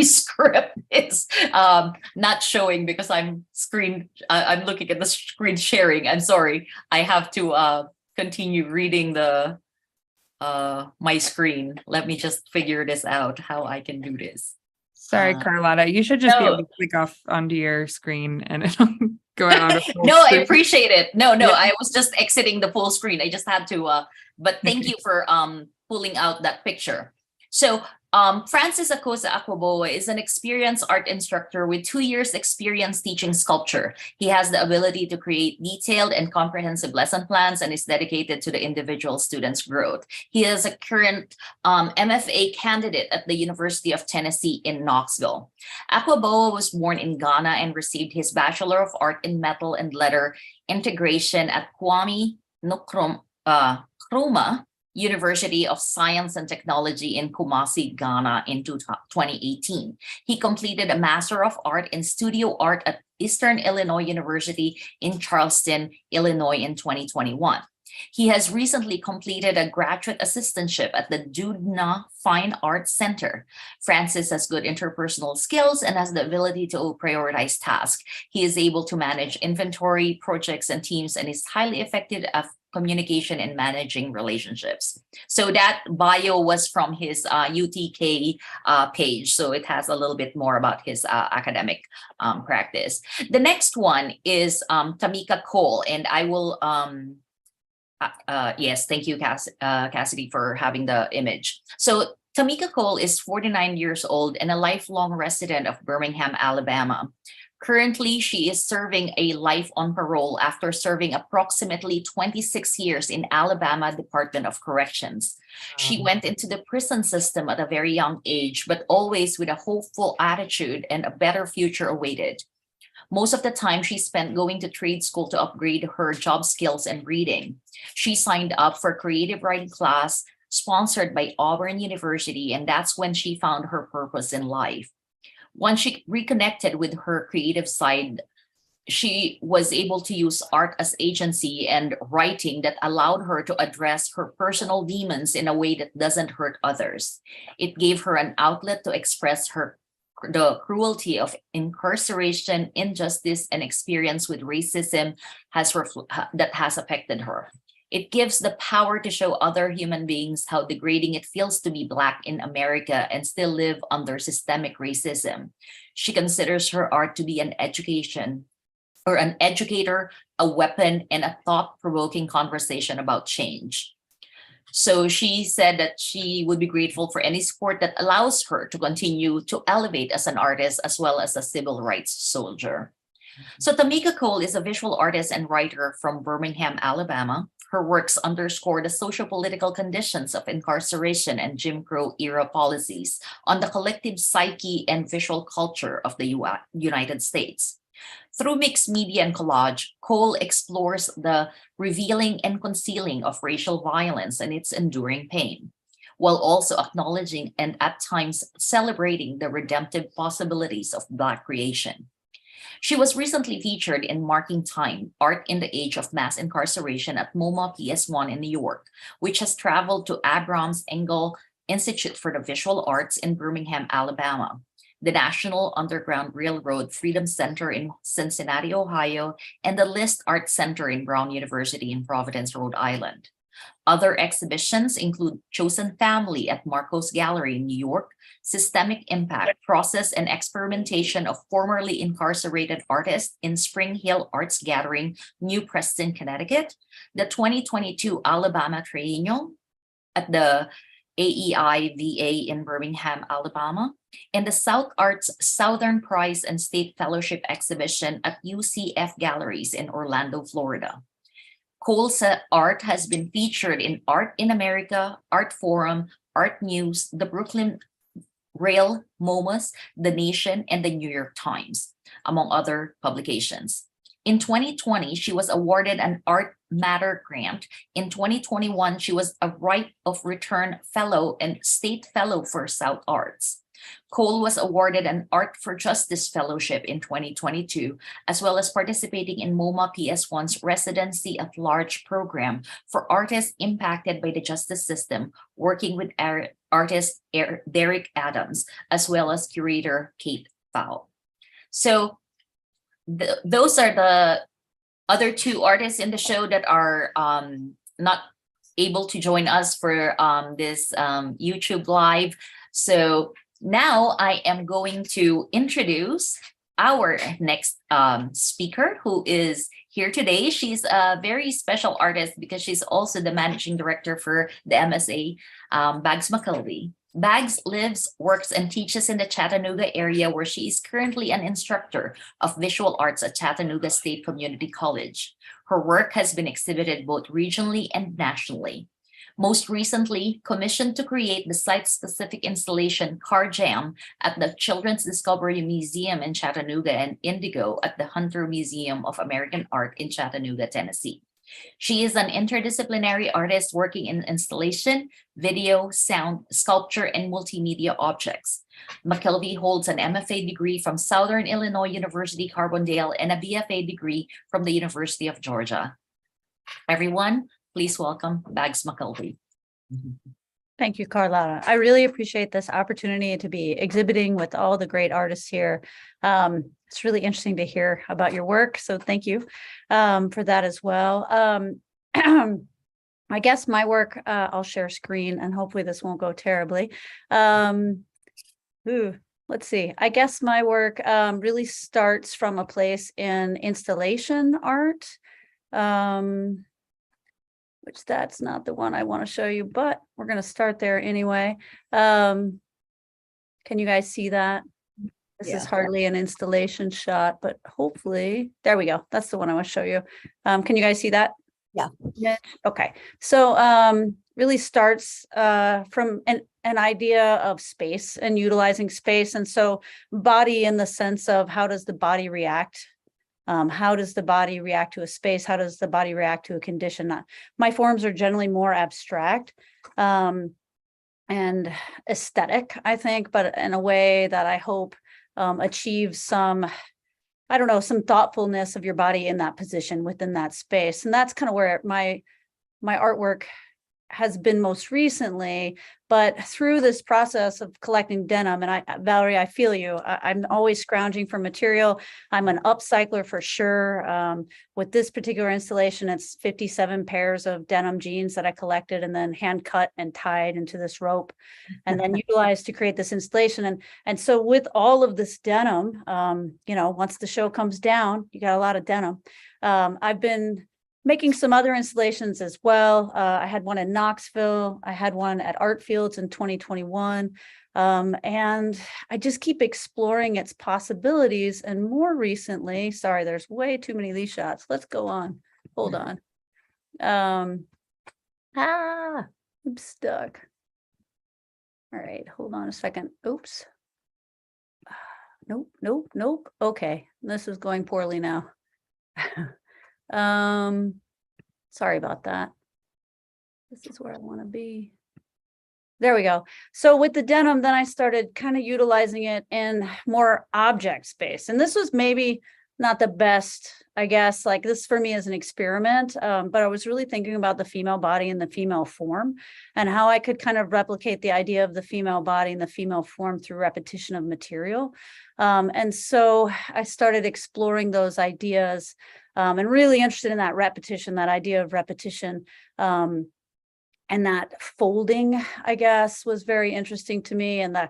Speaker 1: script is not showing because I'm looking at the screen sharing. I'm sorry. I have to continue reading the my screen. Let me just figure this out, how I can do this.
Speaker 4: Sorry, Karlota. You should just be able to click off onto your screen and it'll go out.
Speaker 1: No, I appreciate it. No, I was just exiting the full screen. I just had to, but thank you for pulling out that picture. So Francis Akosah Akwaboah is an experienced art instructor with 2 years experience teaching sculpture. He has the ability to create detailed and comprehensive lesson plans and is dedicated to the individual student's growth. He is a current MFA candidate at the University of Tennessee in Knoxville. Akwaboah was born in Ghana and received his Bachelor of Art in Metal and Letter Integration at Kwame Nkrumah University of Science and Technology in Kumasi, Ghana in 2018. He completed a Master of Art in Studio Art at Eastern Illinois University in Charleston, Illinois in 2021. He has recently completed a graduate assistantship at the Judna Fine Arts Center. Francis has good interpersonal skills and has the ability to prioritize tasks. He is able to manage inventory, projects, and teams, and is highly effective communication and managing relationships. So that bio was from his UTK page. So it has a little bit more about his academic practice. The next one is Tameca Cole, and I will, yes, thank you, Cassidy, for having the image. So Tameca Cole is 49 years old and a lifelong resident of Birmingham, Alabama. Currently, she is serving a life on parole after serving approximately 26 years in Alabama Department of Corrections. She went into the prison system at a very young age, but always with a hopeful attitude and a better future awaited. Most of the time she spent going to trade school to upgrade her job skills and reading. She signed up for creative writing class sponsored by Auburn University, and that's when she found her purpose in life. Once she reconnected with her creative side, she was able to use art as agency and writing that allowed her to address her personal demons in a way that doesn't hurt others. It gave her an outlet to express the cruelty of incarceration, injustice, and experience with racism that has affected her. It gives the power to show other human beings how degrading it feels to be Black in America and still live under systemic racism. She considers her art to be an educator, a weapon, and a thought-provoking conversation about change. So she said that she would be grateful for any support that allows her to continue to elevate as an artist as well as a civil rights soldier. So Tameca Cole is a visual artist and writer from Birmingham, Alabama. Her works underscore the socio-political conditions of incarceration and Jim Crow era policies on the collective psyche and visual culture of the United States. Through mixed media and collage, Cole explores the revealing and concealing of racial violence and its enduring pain, while also acknowledging and at times celebrating the redemptive possibilities of Black creation. She was recently featured in Marking Time, Art in the Age of Mass Incarceration at MoMA PS1 in New York, which has traveled to Abrams Engel Institute for the Visual Arts in Birmingham, Alabama, the National Underground Railroad Freedom Center in Cincinnati, Ohio, and the List Art Center in Brown University in Providence, Rhode Island. Other exhibitions include Chosen Family at Marcos Gallery in New York, Systemic Impact, Process and Experimentation of Formerly Incarcerated Artists in Spring Hill Arts Gathering, New Preston, Connecticut, the 2022 Alabama Triennial at the AEIVA in Birmingham, Alabama, and the South Arts Southern Prize and State Fellowship Exhibition at UCF Galleries in Orlando, Florida. Cole's art has been featured in Art in America, Art Forum, Art News, the Brooklyn Rail, MoMAs, The Nation, and the New York Times, among other publications. In 2020, she was awarded an Art Matter grant. In 2021, she was a Right of Return Fellow and State Fellow for South Arts. Cole was awarded an Art for Justice Fellowship in 2022, as well as participating in MoMA PS1's Residency at Large program for artists impacted by the justice system, working with artist Derek Adams, as well as curator Kate Fowl. So those are the other two artists in the show that are not able to join us for this YouTube Live. So now I am going to introduce our next speaker who is here today. She's a very special artist because she's also the managing director for the MSA, Bags McKelvey. Bags lives, works, and teaches in the Chattanooga area, where she is currently an instructor of visual arts at Chattanooga State Community College. Her work has been exhibited both regionally and nationally. Most recently, commissioned to create the site-specific installation Car Jam at the Children's Discovery Museum in Chattanooga and Indigo at the Hunter Museum of American Art in Chattanooga, Tennessee. She is an interdisciplinary artist working in installation, video, sound, sculpture, and multimedia objects. McKelvey holds an MFA degree from Southern Illinois University Carbondale and a BFA degree from the University of Georgia. Everyone, please welcome Bags McKelvey.
Speaker 7: Thank you, Karlota. I really appreciate this opportunity to be exhibiting with all the great artists here. It's really interesting to hear about your work, so thank you for that as well. I guess my work, I'll share screen and hopefully this won't go terribly. Let's see. I guess my work really starts from a place in installation art, which that's not the one I want to show you, but we're going to start there anyway. Can you guys see that? This is hardly an installation shot, but hopefully, there we go. That's the one I want to show you. Can you guys see that?
Speaker 5: Yeah.
Speaker 7: Okay. So really starts from an idea of space and utilizing space. And so body in the sense of how does the body react? How does the body react to a space? How does the body react to a condition? My forms are generally more abstract and aesthetic, I think, but in a way that I hope achieves some, I don't know, some thoughtfulness of your body in that position within that space. And that's kind of where my artwork has been most recently. But through this process of collecting denim, and Valerie, I feel you, I'm always scrounging for material. I'm an upcycler for sure. With this particular installation, it's 57 pairs of denim jeans that I collected and then hand cut and tied into this rope and then utilized to create this installation. And so with all of this denim, once the show comes down, you got a lot of denim. I've been making some other installations as well. I had one in Knoxville. I had one at Art Fields in 2021. And I just keep exploring its possibilities. And more recently, sorry, there's way too many of these shots. Let's go on. Hold on. I'm stuck. All right, hold on a second. Oops. Nope. Okay, this is going poorly now. Sorry about that. This is where I want to be. There we go. So with the denim, then I started kind of utilizing it in more object space. And this was maybe not the best, I guess, like this for me is an experiment, but I was really thinking about the female body and the female form and how I could kind of replicate the idea of the female body and the female form through repetition of material. And so I started exploring those ideas and really interested in that repetition, that idea of repetition. And that folding, I guess, was very interesting to me. And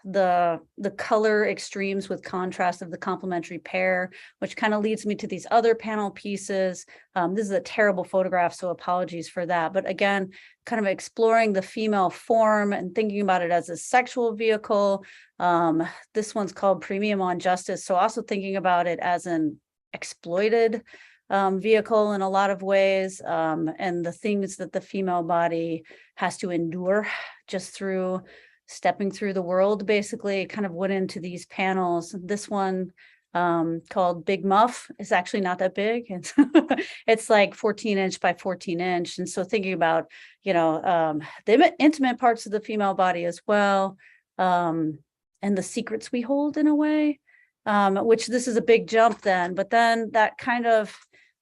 Speaker 7: the color extremes with contrast of the complementary pair, which kind of leads me to these other panel pieces. This is a terrible photograph, so apologies for that. But again, kind of exploring the female form and thinking about it as a sexual vehicle. This one's called Premium on Justice. So also thinking about it as an exploited vehicle in a lot of ways, and the things that the female body has to endure just through stepping through the world, basically kind of went into these panels. This one called Big Muff is actually not that big. It's like 14 inch by 14 inch. And so thinking about, the intimate parts of the female body as well, and the secrets we hold in a way, which this is a big jump then, but then that kind of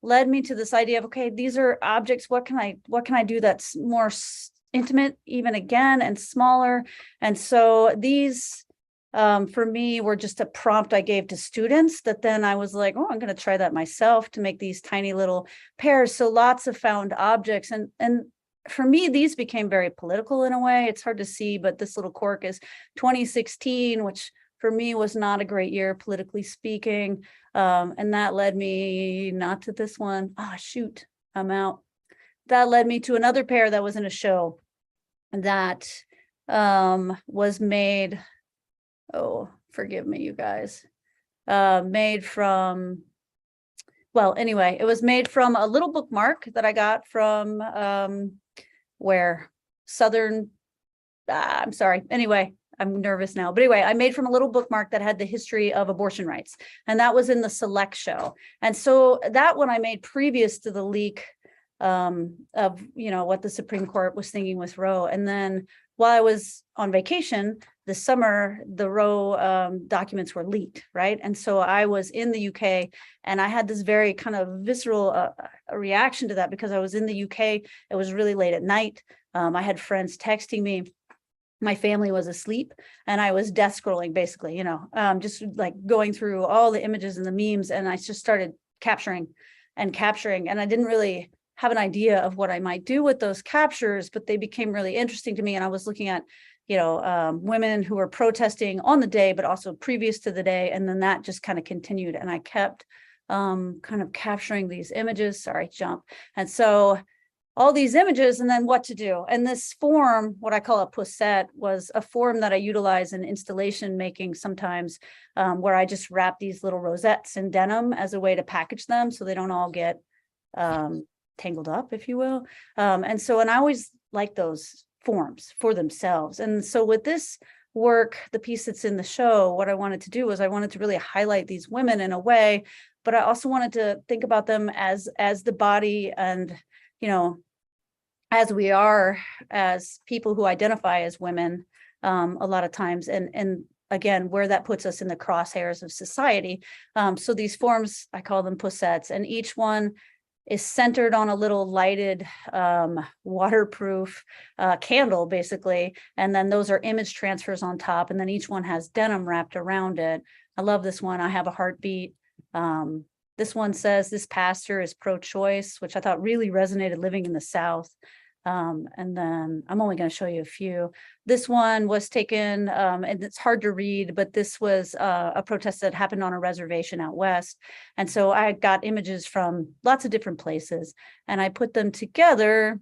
Speaker 7: led me to this idea of, okay, these are objects. What can I do that's more intimate even again and smaller? And so these for me were just a prompt I gave to students that then I was like, oh, I'm going to try that myself to make these tiny little pairs. So lots of found objects. And for me, these became very political in a way. It's hard to see, but this little cork is 2016, which for me was not a great year, politically speaking. And that led me not to this one. Oh, shoot, I'm out. That led me to another pair that was in a show that was made, oh, forgive me, you guys, made from, well, anyway, it was made from a little bookmark that I got from I'm sorry. Anyway, I'm nervous now. But anyway, I made from a little bookmark that had the history of abortion rights. And that was in the Select show. And so that one I made previous to the leak of, what the Supreme Court was thinking with Roe. And then while I was on vacation this summer, the Roe documents were leaked, right? And so I was in the UK and I had this very kind of visceral reaction to that because I was in the UK. It was really late at night. I had friends texting me. My family was asleep and I was death scrolling basically, just like going through all the images and the memes. And I just started capturing and I didn't really have an idea of what I might do with those captures, but they became really interesting to me. And I was looking at, women who were protesting on the day, but also previous to the day. And then that just kind of continued. And I kept kind of capturing these images. Sorry, jump. And so all these images and then what to do. And this form, what I call a poussette, was a form that I utilize in installation making sometimes, where I just wrap these little rosettes in denim as a way to package them so they don't all get tangled up, if you will. And I always like those forms for themselves. And so with this work, the piece that's in the show, what I wanted to do was I wanted to really highlight these women in a way, but I also wanted to think about them as the body and, as we are as people who identify as women a lot of times, and again, where that puts us in the crosshairs of society. So these forms, I call them poussettes, and each one is centered on a little lighted waterproof candle, basically. And then those are image transfers on top. And then each one has denim wrapped around it. I love this one. I have a heartbeat. This one says, "This pastor is pro-choice," which I thought really resonated living in the South. And then I'm only going to show you a few. This one was taken, and it's hard to read, but this was a protest that happened on a reservation out west. And so I got images from lots of different places, and I put them together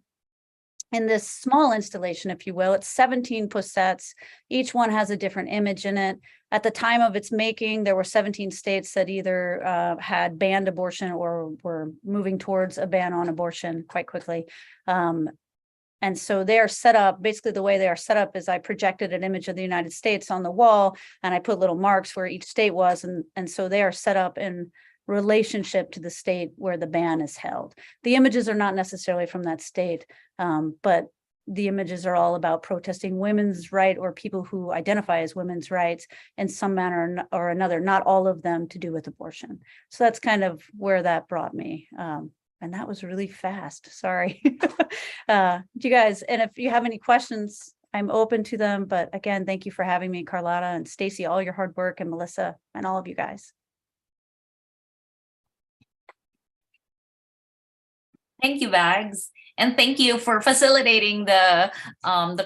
Speaker 7: in this small installation, if you will. It's 17 poussettes. Each one has a different image in it. At the time of its making, there were 17 states that either had banned abortion or were moving towards a ban on abortion quite quickly. And so they are set up, basically the way they are set up is I projected an image of the United States on the wall and I put little marks where each state was. And so they are set up in relationship to the state where the ban is held. The images are not necessarily from that state, but the images are all about protesting women's right or people who identify as women's rights in some manner or another, not all of them to do with abortion. So that's kind of where that brought me. And that was really fast. Sorry. You guys, and if you have any questions, I'm open to them. But again, thank you for having me, Karlota and Stacy, all your hard work, and Melissa and all of you guys.
Speaker 1: Thank you, Bags. And thank you for facilitating the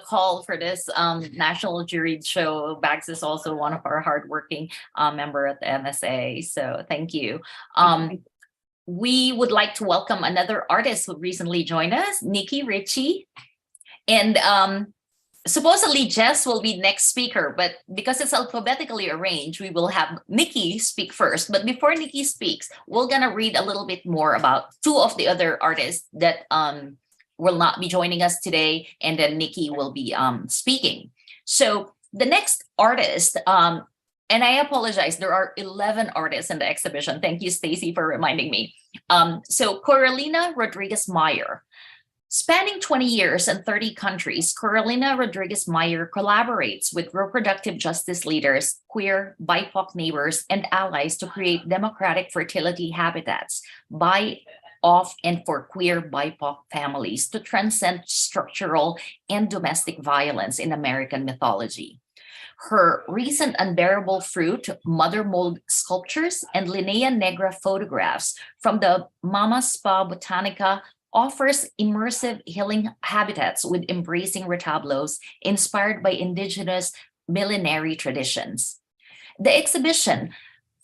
Speaker 1: call for this national jury show. Bags is also one of our hardworking member at the MSA. So thank you. We would like to welcome another artist who recently joined us, Nikii Richey. And supposedly Jess will be next speaker, but because it's alphabetically arranged, we will have Nikii speak first. But before Nikii speaks, we're gonna read a little bit more about two of the other artists that will not be joining us today, and then Nikii will be speaking. So the next artist, and I apologize, there are 11 artists in the exhibition. Thank you, Stacy, for reminding me. So Coralina Rodriguez-Meyer. Spanning 20 years and 30 countries, Coralina Rodriguez-Meyer collaborates with reproductive justice leaders, queer, BIPOC neighbors, and allies to create democratic fertility habitats by, of, and for queer BIPOC families to transcend structural and domestic violence in American mythology. Her recent Unbearable Fruit, Mother Mold sculptures, and Linea Negra photographs from the Mama Spa Botanica offers immersive healing habitats with embracing retablos inspired by indigenous millenary traditions. The exhibition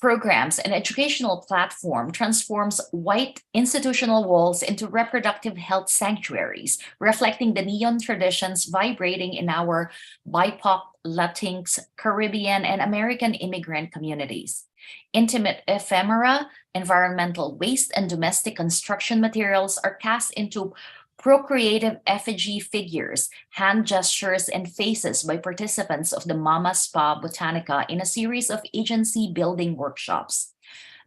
Speaker 1: programs an educational platform transforms white institutional walls into reproductive health sanctuaries, reflecting the neon traditions vibrating in our BIPOC, Latinx, Caribbean, and American immigrant communities. Intimate ephemera, environmental waste, and domestic construction materials are cast into procreative effigy figures, hand gestures, and faces by participants of the Mama Spa Botanica in a series of agency-building workshops.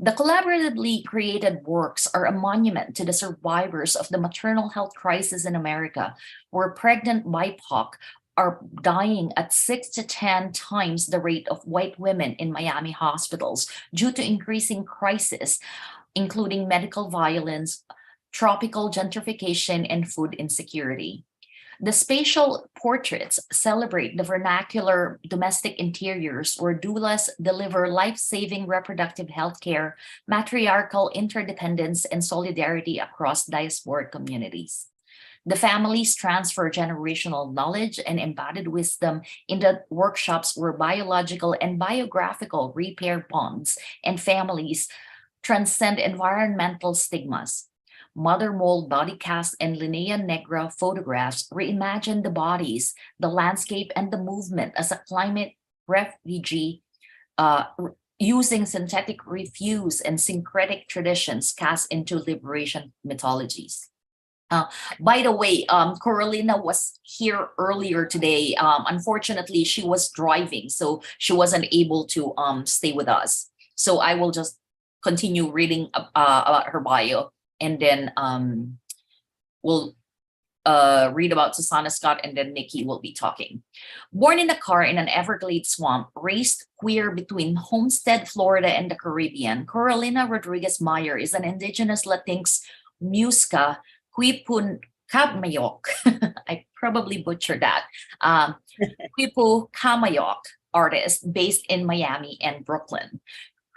Speaker 1: The collaboratively created works are a monument to the survivors of the maternal health crisis in America, where pregnant BIPOC are dying at 6 to 10 times the rate of white women in Miami hospitals due to increasing crises, including medical violence, tropical gentrification, and food insecurity. The spatial portraits celebrate the vernacular domestic interiors where doulas deliver life-saving reproductive health care, matriarchal interdependence, and solidarity across diasporic communities. The families transfer generational knowledge and embodied wisdom in the workshops where biological and biographical repair bonds and families transcend environmental stigmas. Mother mold body cast and Linea Negra photographs reimagine the bodies, the landscape, and the movement as a climate refugee using synthetic refuse and syncretic traditions cast into liberation mythologies. By the way, Coralina was here earlier today. Unfortunately, she was driving, so she wasn't able to stay with us. So I will just continue reading about her bio, and then we'll read about Suzanna Scott, and then Nikki will be talking. Born in a car in an Everglades swamp, raised queer between Homestead, Florida, and the Caribbean, Coralina Rodriguez Meyer is an indigenous Latinx Muisca Quipun Kamayok. I probably butchered that. Quipu Kamayok artist based in Miami and Brooklyn.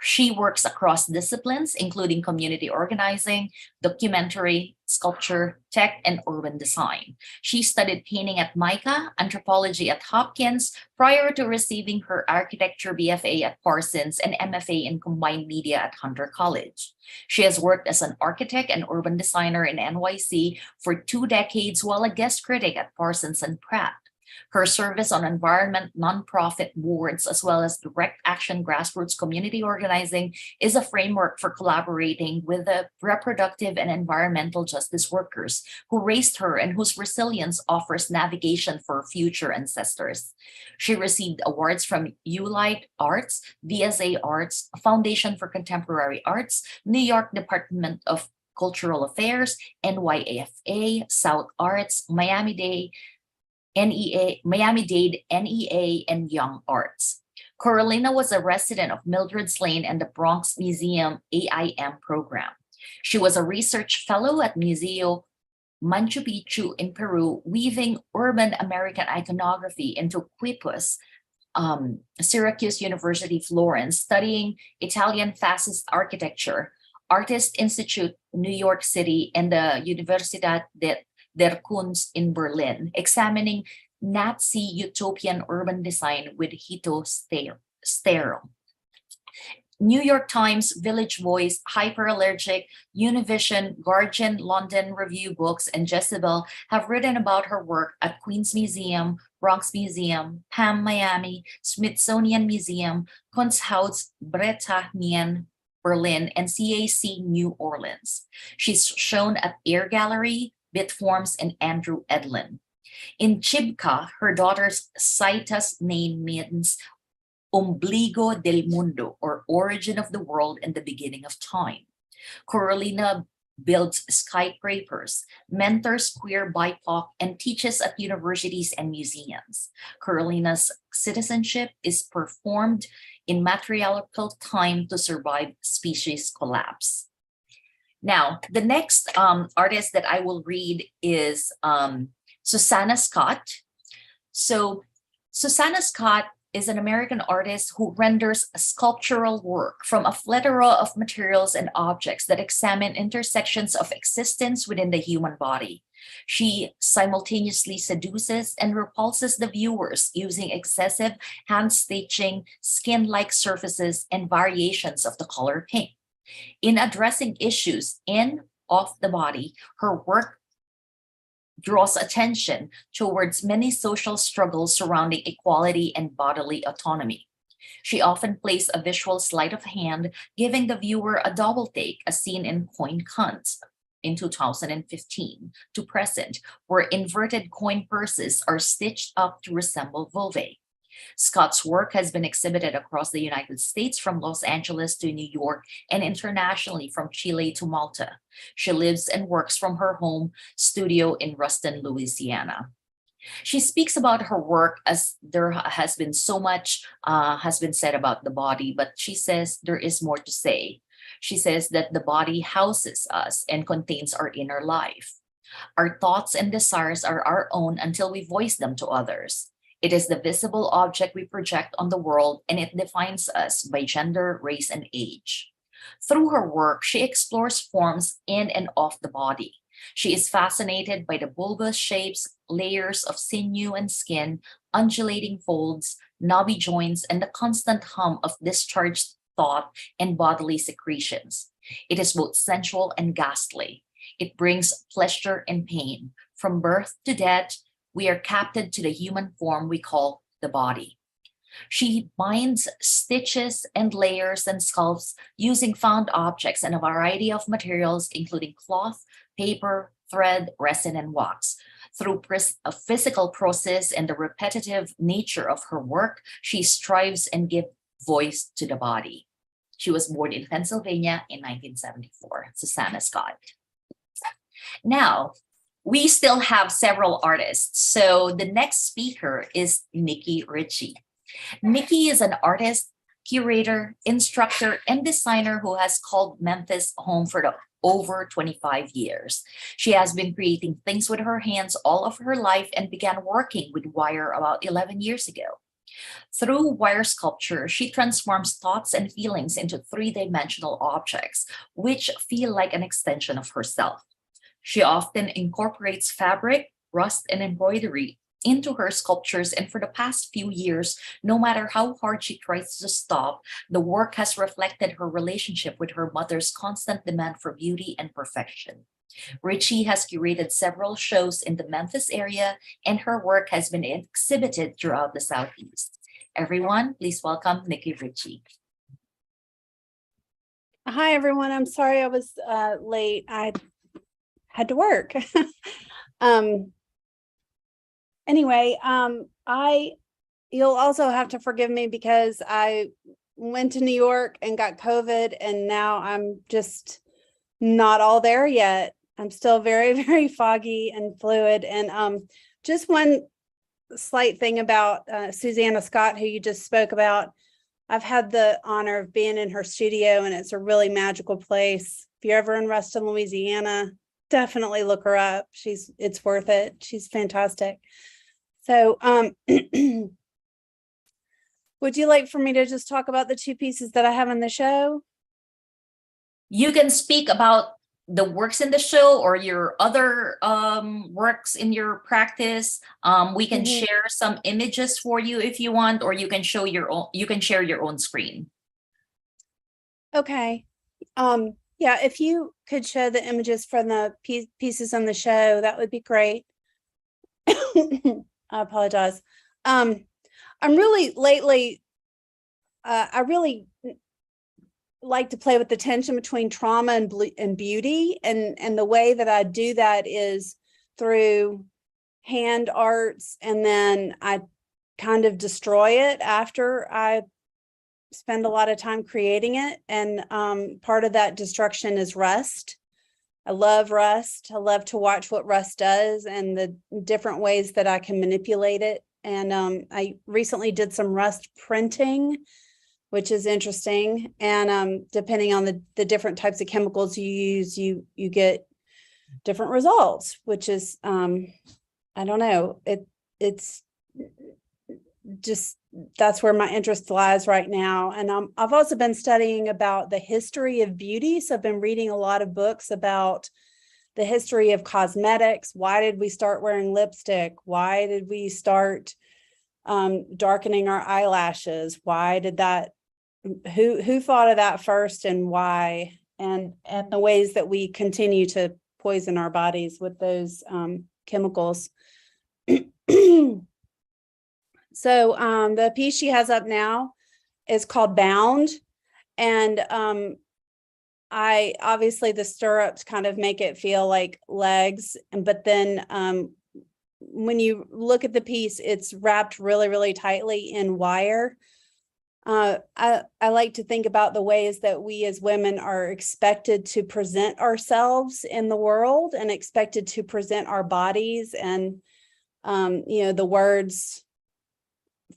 Speaker 1: She works across disciplines, including community organizing, documentary, sculpture, tech, and urban design. She studied painting at MICA, anthropology at Hopkins, prior to receiving her architecture BFA at Parsons and MFA in combined media at Hunter College. She has worked as an architect and urban designer in NYC for 2 decades while a guest critic at Parsons and Pratt. Her service on environment nonprofit boards, as well as direct action grassroots community organizing, is a framework for collaborating with the reproductive and environmental justice workers who raised her and whose resilience offers navigation for future ancestors. She received awards from ULITE Arts, VSA Arts, Foundation for Contemporary Arts, New York Department of Cultural Affairs, NYAFA, South Arts, Miami-Dade NEA, and Young Arts. Coralina was a resident of Mildred's Lane and the Bronx Museum AIM program. She was a research fellow at Museo Machu Picchu in Peru, weaving urban American iconography into Quipus, Syracuse University, Florence, studying Italian fascist architecture, Artist Institute, New York City, and the Universidad der Kunst in Berlin, examining Nazi utopian urban design with Hito Steyr. New York Times, Village Voice, Hyperallergic, Univision, Guardian, London Review Books, and Jezebel have written about her work at Queens Museum, Bronx Museum, PAM Miami, Smithsonian Museum, Kunsthaus Britannien, Berlin, and CAC New Orleans. She's shown at Air Gallery, Bitforms, and Andrew Edlin. In Chibca, her daughter's Citas name means Ombligo del Mundo, or origin of the world and the beginning of time. Coralina builds skyscrapers, mentors queer BIPOC, and teaches at universities and museums. Coralina's citizenship is performed in matriarchal time to survive species collapse. Now, the next artist that I will read is Suzanna Scott. So Suzanna Scott is an American artist who renders sculptural work from a plethora of materials and objects that examine intersections of existence within the human body. She simultaneously seduces and repulses the viewers using excessive hand stitching, skin-like surfaces, and variations of the color pink. In addressing issues in, of the body, her work draws attention towards many social struggles surrounding equality and bodily autonomy. She often plays a visual sleight of hand, giving the viewer a double take, as seen in Coin Cunts in 2015 to present, where inverted coin purses are stitched up to resemble vulvae. Scott's work has been exhibited across the United States, from Los Angeles to New York, and internationally from Chile to Malta. She lives and works from her home studio in Ruston, Louisiana. She speaks about her work as there has been so much has been said about the body, but she says there is more to say. She says that the body houses us and contains our inner life. Our thoughts and desires are our own until we voice them to others. It is the visible object we project on the world, and it defines us by gender, race, and age. Through her work, she explores forms in and off the body. She is fascinated by the bulbous shapes, layers of sinew and skin, undulating folds, knobby joints, and the constant hum of discharged thought and bodily secretions. It is both sensual and ghastly. It brings pleasure and pain. From birth to death, we are captive to the human form we call the body. She binds, stitches, and layers and sculpts using found objects and a variety of materials, including cloth, paper, thread, resin, and wax. Through a physical process and the repetitive nature of her work, she strives and gives voice to the body. She was born in Pennsylvania in 1974, Suzanna Scott. Now, we still have several artists. So the next speaker is Nikii Richey. Nikii is an artist, curator, instructor, and designer who has called Memphis home for over 25 years. She has been creating things with her hands all of her life and began working with wire about 11 years ago. Through wire sculpture, she transforms thoughts and feelings into three-dimensional objects, which feel like an extension of herself. She often incorporates fabric, rust, and embroidery into her sculptures, and for the past few years, no matter how hard she tries to stop, the work has reflected her relationship with her mother's constant demand for beauty and perfection. Richey has curated several shows in the Memphis area, and her work has been exhibited throughout the Southeast. Everyone, please welcome Nikii Richey.
Speaker 8: Hi, everyone. I'm sorry I was late. I had to work. Anyway, you'll also have to forgive me because I went to New York and got COVID, and now I'm just not all there yet. I'm still very, very foggy and fluid. And just one slight thing about Suzanna Scott, who you just spoke about. I've had the honor of being in her studio, and it's a really magical place. If you're ever in Ruston, Louisiana, definitely look her up. It's worth it. She's fantastic. So would you like for me to just talk about the two pieces that I have in the show?
Speaker 1: You can speak about the works in the show or your other works in your practice. We can share some images for you if you want, or you can show your own, you can share your own screen.
Speaker 8: Okay. Yeah, if you could show the images from the pieces on the show, that would be great. I apologize. I'm really lately, I really like to play with the tension between trauma and beauty. And the way that I do that is through hand arts, and then I kind of destroy it after I spend a lot of time creating it. And part of that destruction is rust. I love rust. I love to watch what rust does and the different ways that I can manipulate it. And I recently did some rust printing, which is interesting. And depending on the different types of chemicals you use, you get different results, which is, I don't know, it's just, that's where my interest lies right now. And I've also been studying about the history of beauty. So I've been reading a lot of books about the history of cosmetics. Why did we start wearing lipstick? Why did we start darkening our eyelashes? Why did that, who thought of that first, and why? And the ways that we continue to poison our bodies with those chemicals. So the piece she has up now is called Bound. And I obviously the stirrups kind of make it feel like legs. But then when you look at the piece, it's wrapped really, really tightly in wire. I like to think about the ways that we as women are expected to present ourselves in the world and expected to present our bodies. And, you know, the words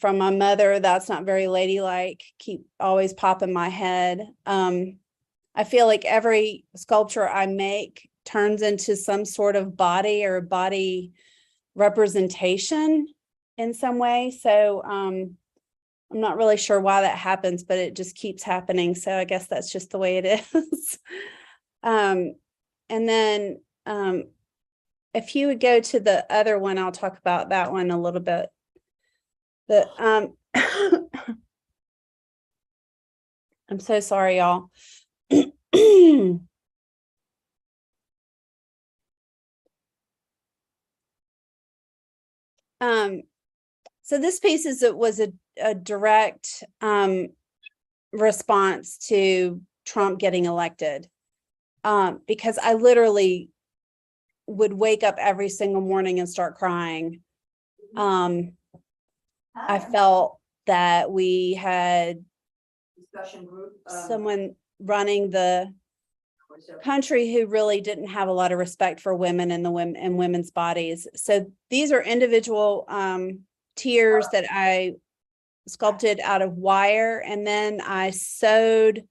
Speaker 8: from my mother, "That's not very ladylike," keep always pop in my head. I feel like every sculpture I make turns into some sort of body or body representation in some way. So I'm not really sure why that happens, but it just keeps happening. So I guess that's just the way it is. And then if you would go to the other one, I'll talk about that one a little bit. I'm so sorry, y'all. So this piece was a direct response to Trump getting elected, because I literally would wake up every single morning and start crying. I felt that we had someone running the country who really didn't have a lot of respect for women and women's bodies. So these are individual tiers that I sculpted out of wire, and then I stitched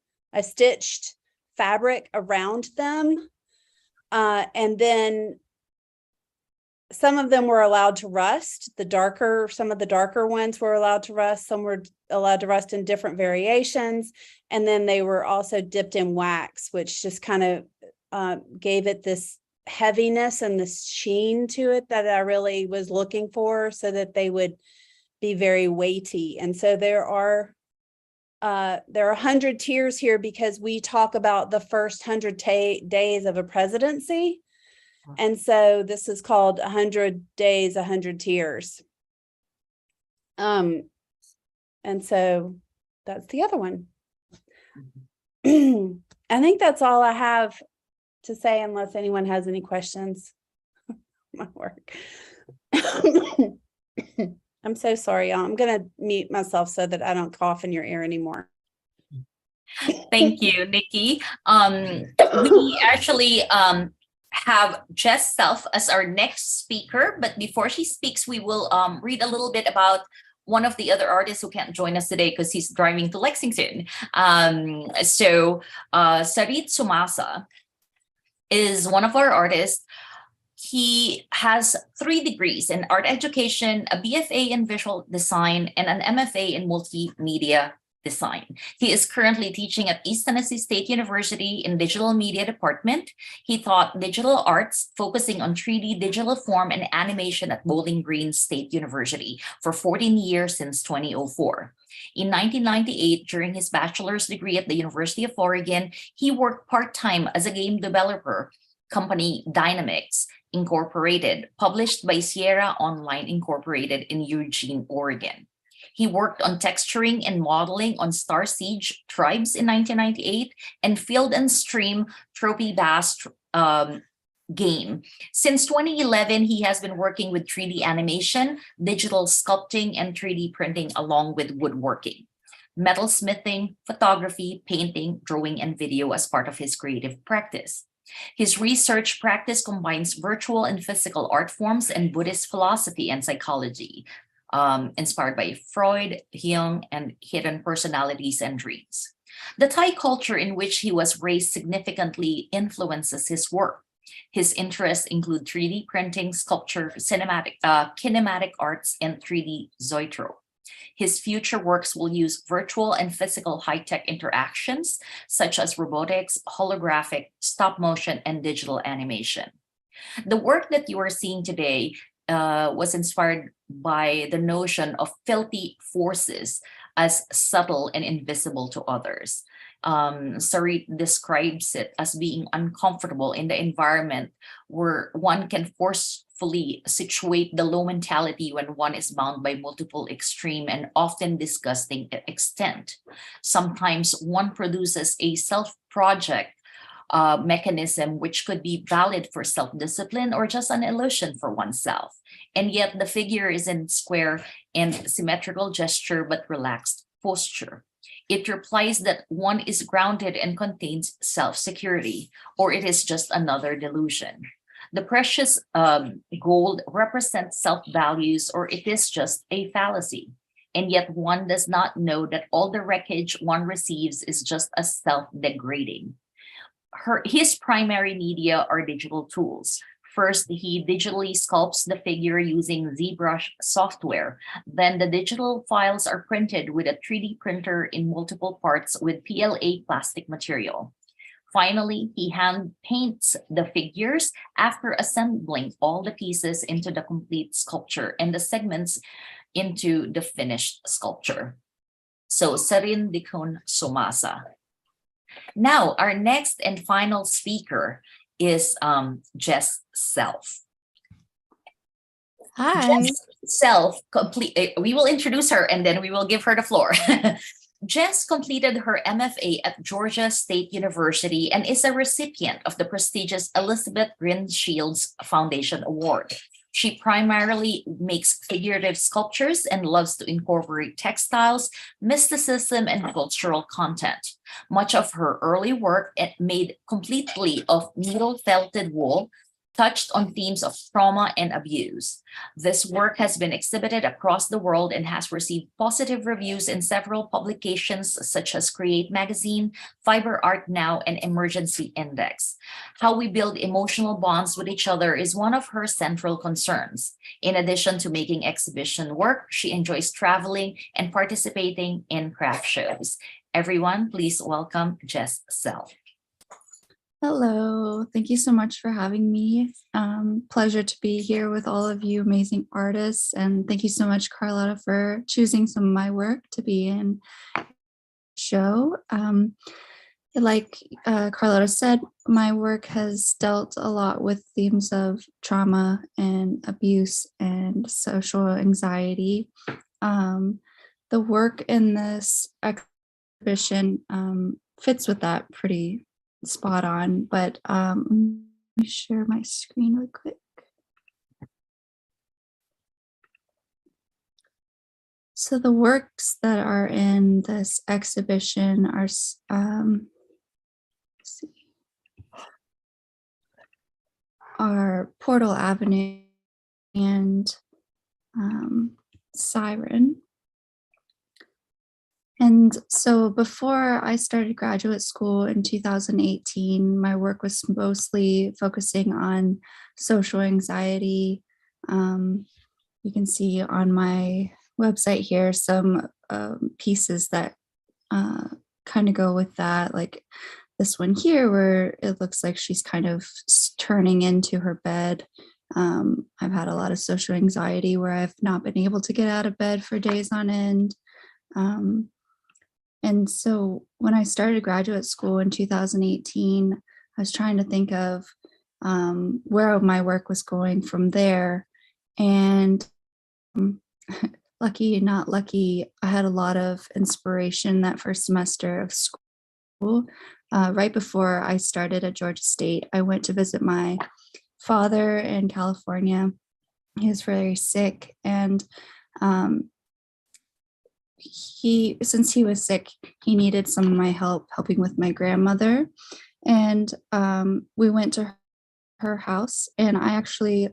Speaker 8: fabric around them, and then some of them were allowed to rust. Some of the darker ones were allowed to rust. Some were allowed to rust in different variations. And then they were also dipped in wax, which just kind of gave it this heaviness and this sheen to it that I really was looking for, so that they would be very weighty. And so there are 100 tiers here because we talk about the first 100 days of a presidency. And so this is called 100 days, 100 tiers. And so that's the other one. I think that's all I have to say, unless anyone has any questions. My work. I'm so sorry, y'all. I'm going to mute myself so that I don't cough in your ear anymore.
Speaker 1: Thank you, Nikki. We actually have Jess Self as our next speaker, but before she speaks, we will read a little bit about one of the other artists who can't join us today because he's driving to Lexington. So Sarit Somasa is one of our artists. He has 3 degrees in art education, a BFA in visual design, and an MFA in multimedia design. He is currently teaching at East Tennessee State University in digital media department. He taught digital arts, focusing on 3D digital form and animation at Bowling Green State University for 14 years since 2004. In 1998, during his bachelor's degree at the University of Oregon, he worked part-time as a game developer company Dynamics Incorporated, published by Sierra Online Incorporated in Eugene, Oregon. He worked on texturing and modeling on Star Siege Tribes in 1998 and Field and Stream Trophy Bass game. Since 2011, he has been working with 3D animation, digital sculpting, and 3D printing, along with woodworking, metalsmithing, photography, painting, drawing, and video as part of his creative practice. His research practice combines virtual and physical art forms and Buddhist philosophy and psychology, inspired by Freud, Jung, and hidden personalities and dreams. The Thai culture in which he was raised significantly influences his work. His interests include 3D printing, sculpture, kinematic arts, and 3D zoetrope. His future works will use virtual and physical high-tech interactions, such as robotics, holographic, stop motion, and digital animation. The work that you are seeing today was inspired by the notion of filthy forces as subtle and invisible to others. Sarit describes it as being uncomfortable in the environment where one can forcefully situate the low mentality when one is bound by multiple extreme and often disgusting extent. Sometimes one produces a self-project mechanism which could be valid for self-discipline or just an illusion for oneself. And yet the figure is in square and symmetrical gesture but relaxed posture. It implies that one is grounded and contains self-security, or it is just another delusion. The precious gold represents self-values, or it is just a fallacy. And yet one does not know that all the wreckage one receives is just as self-degrading. His primary media are digital tools. First, he digitally sculpts the figure using ZBrush software. Then the digital files are printed with a 3D printer in multiple parts with PLA plastic material. Finally, he hand paints the figures after assembling all the pieces into the complete sculpture and the segments into the finished sculpture. So, Sarit Somasa. Now, our next and final speaker is Jess Self.
Speaker 6: Hi.
Speaker 1: Jess Self, we will introduce her and then we will give her the floor. Jess completed her MFA at Georgia State University and is a recipient of the prestigious Elizabeth Grinshields Foundation Award. She primarily makes figurative sculptures and loves to incorporate textiles, mysticism, and cultural content. Much of her early work made completely of needle-felted wool touched on themes of trauma and abuse. This work has been exhibited across the world and has received positive reviews in several publications such as Create Magazine, Fiber Art Now, and Emergency Index. How we build emotional bonds with each other is one of her central concerns. In addition to making exhibition work, she enjoys traveling and participating in craft shows. Everyone, please welcome Jess Self.
Speaker 9: Hello, thank you so much for having me. Pleasure to be here with all of you amazing artists. And thank you so much, Karlota, for choosing some of my work to be in the show. Like Karlota said, my work has dealt a lot with themes of trauma and abuse and social anxiety. The work in this exhibition fits with that pretty spot on, but let me share my screen real quick. So the works that are in this exhibition are are Portal Avenue and Siren. And so before I started graduate school in 2018, my work was mostly focusing on social anxiety. You can see on my website here some pieces that kind of go with that, like this one here where it looks like she's kind of turning into her bed. I've had a lot of social anxiety where I've not been able to get out of bed for days on end. And so when I started graduate school in 2018, I was trying to think of where my work was going from there. And lucky, not lucky, I had a lot of inspiration that first semester of school. Right before I started at Georgia State, I went to visit my father in California. He was very sick, and since he was sick, he needed some of my help helping with my grandmother. And we went to her house, and I actually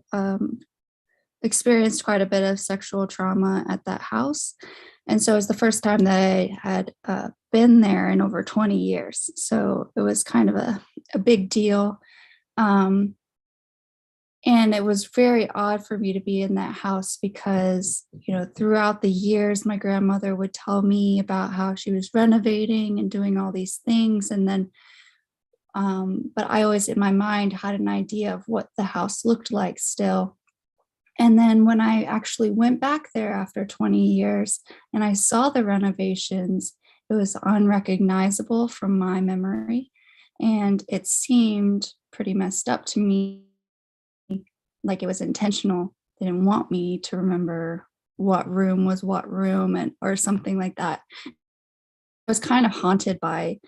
Speaker 9: experienced quite a bit of sexual trauma at that house. And so it was the first time that I had been there in over 20 years. So it was kind of a big deal. And it was very odd for me to be in that house because, you know, throughout the years, my grandmother would tell me about how she was renovating and doing all these things. And then, but I always in my mind had an idea of what the house looked like still. And then when I actually went back there after 20 years and I saw the renovations, it was unrecognizable from my memory. And it seemed pretty messed up to me, like it was intentional. They didn't want me to remember what room was what room or something like that. I was kind of haunted by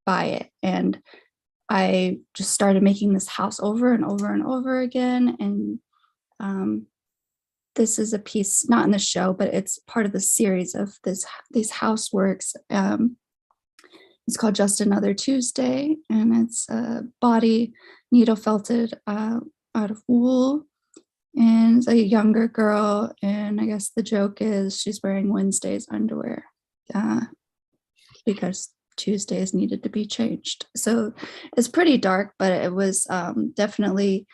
Speaker 9: it. And I just started making this house over and over and over again. And this is a piece, not in the show, but it's part of the series of these houseworks. It's called Just Another Tuesday, and it's a body needle felted out of wool, and it's a younger girl, and I guess the joke is she's wearing Wednesday's underwear because Tuesdays needed to be changed. So it's pretty dark, but it was definitely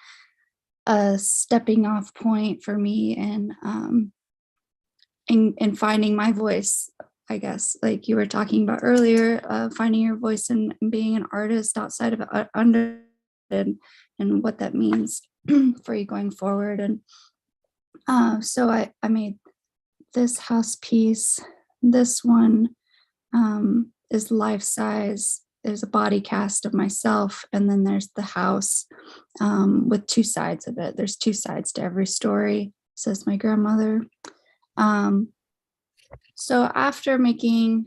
Speaker 9: a stepping off point for me in finding my voice, I guess, like you were talking about earlier, finding your voice and being an artist outside of under and what that means for you going forward. And so I made this house piece. This one is life size. There's a body cast of myself, and then there's the house with two sides of it. There's two sides to every story, says my grandmother. So after making,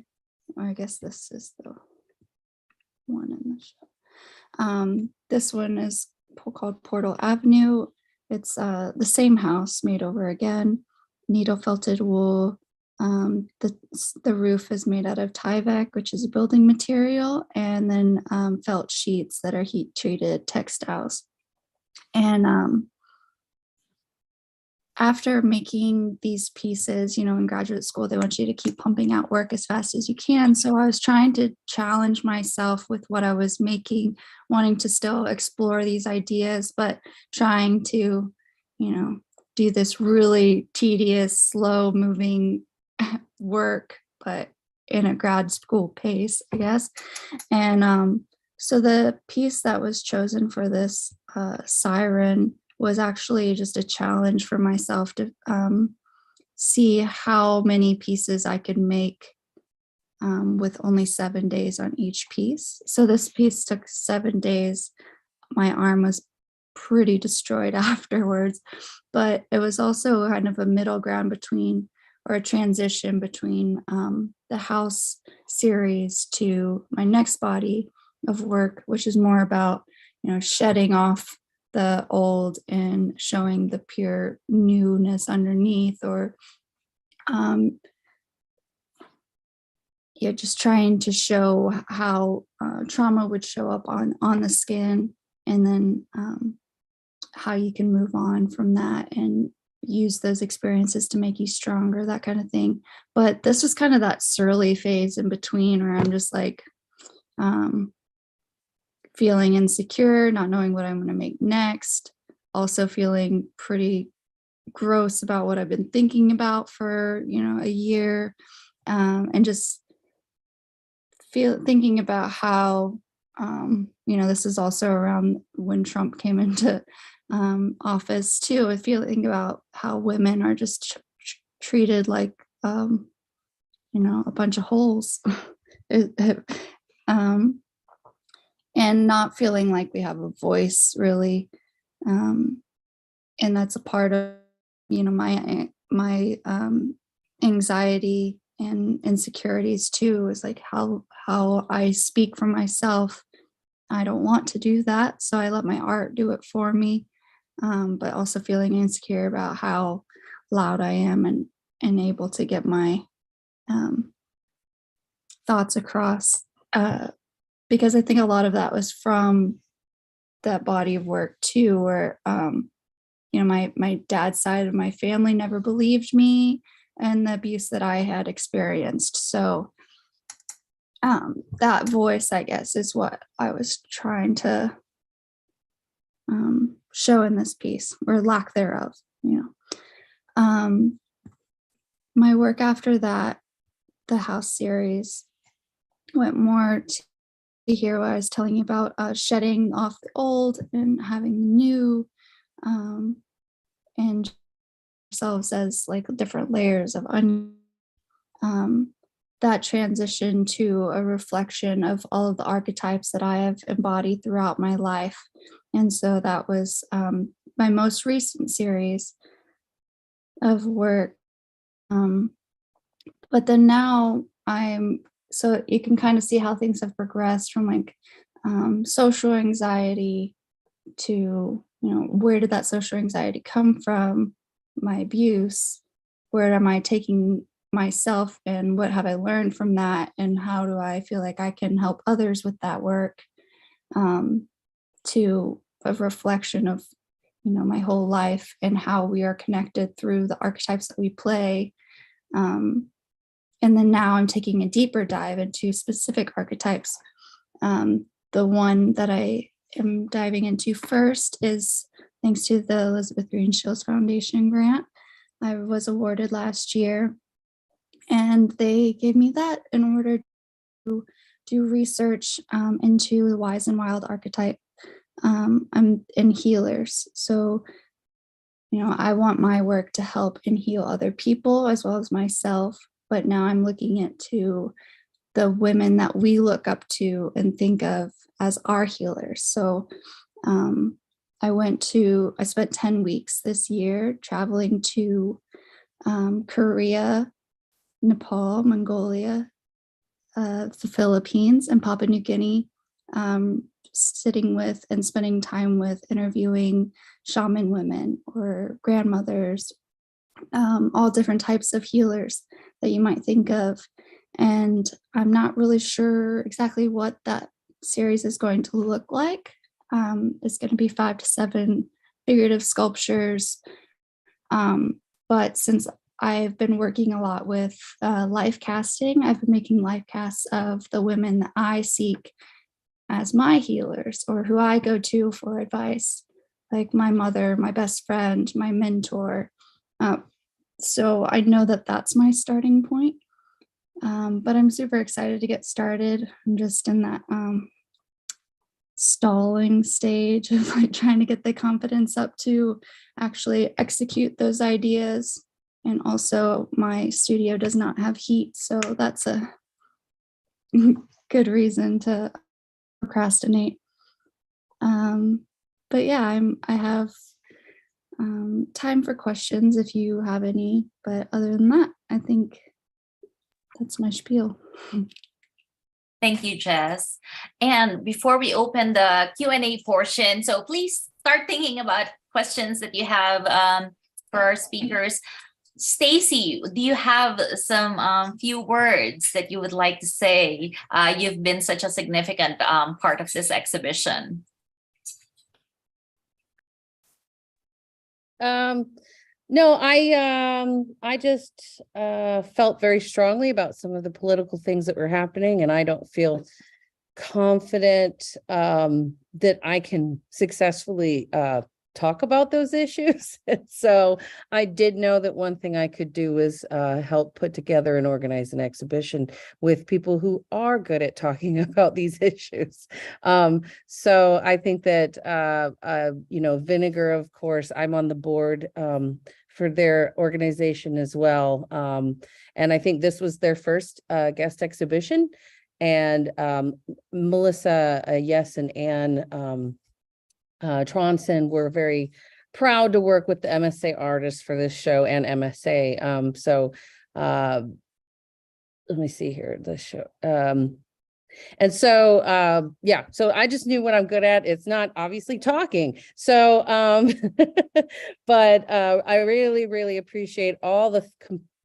Speaker 9: or I guess this is the one in the show. This one is called Portal Avenue. It's the same house made over again, needle felted wool. The roof is made out of Tyvek, which is a building material, and then felt sheets that are heat treated textiles. And after making these pieces, in graduate school, they want you to keep pumping out work as fast as you can. So I was trying to challenge myself with what I was making, wanting to still explore these ideas, but trying to, do this really tedious, slow moving work, but in a grad school pace, I guess. And so the piece that was chosen for this siren was actually just a challenge for myself to see how many pieces I could make with only 7 days on each piece. So this piece took 7 days. My arm was pretty destroyed afterwards, but it was also kind of a middle ground between, or a transition between the house series to my next body of work, which is more about, shedding off the old and showing the pure newness underneath, or just trying to show how trauma would show up on the skin, and then how you can move on from that and use those experiences to make you stronger, that kind of thing. But this was kind of that surly phase in between where I'm just like feeling insecure, not knowing what I'm going to make next, also feeling pretty gross about what I've been thinking about for a year, and just thinking about how this is also around when Trump came into office too, with feeling about how women are just treated like a bunch of holes. And not feeling like we have a voice really, and that's a part of my anxiety and insecurities too, is like how I speak for myself. I don't want to do that, so I let my art do it for me, but also feeling insecure about how loud I am and able to get my thoughts across, because I think a lot of that was from that body of work too, where my dad's side of my family never believed me and the abuse that I had experienced. So that voice, I guess, is what I was trying to show in this piece, or lack thereof. My work after that, the house series, went more to hear what I was telling you about, shedding off the old and having the new, and ourselves as like different layers of onion. That transition to a reflection of all of the archetypes that I have embodied throughout my life. And so that was my most recent series of work. But then now so you can kind of see how things have progressed from like social anxiety to, where did that social anxiety come from? My abuse, where am I taking myself, and what have I learned from that, and how do I feel like I can help others with that work, to a reflection of my whole life and how we are connected through the archetypes that we play, and then now I'm taking a deeper dive into specific archetypes. The one that I am diving into first is thanks to the Elizabeth Green Shields Foundation grant. I was awarded last year, and they gave me that in order to do research into the wise and wild archetype and healers. So, you know, I want my work to help and heal other people as well as myself, but now I'm looking into the women that we look up to and think of as our healers. So I spent 10 weeks this year traveling to Korea, Nepal, Mongolia, the Philippines, and Papua New Guinea, sitting with and spending time with interviewing shaman women or grandmothers, all different types of healers that you might think of. And I'm not really sure exactly what that series is going to look like. It's going to be 5 to 7 figurative sculptures. But since I've been working a lot with life casting, I've been making life casts of the women that I seek as my healers or who I go to for advice, like my mother, my best friend, my mentor. So I know that that's my starting point. But I'm super excited to get started. I'm just in that stalling stage of like trying to get the confidence up to actually execute those ideas. And also my studio does not have heat, so that's a good reason to procrastinate. But yeah, I have time for questions if you have any, but other than that, I think that's my spiel.
Speaker 1: Thank you, Jess. And before we open the Q&A portion, so please start thinking about questions that you have for our speakers. Stacy, do you have some few words that you would like to say? You've been such a significant part of this exhibition.
Speaker 10: No, I just felt very strongly about some of the political things that were happening, and I don't feel confident that I can successfully talk about those issues. So I did know that one thing I could do was help put together and organize an exhibition with people who are good at talking about these issues. So I think that, you know, Vinegar, of course, I'm on the board for their organization as well. And I think this was their first guest exhibition. And Melissa, Yes, and Anne Tronson were very proud to work with the MSA artists for this show and MSA. So let me see here, the show. And so, yeah, so I just knew what I'm good at. It's not obviously talking. So, but I really, really appreciate all the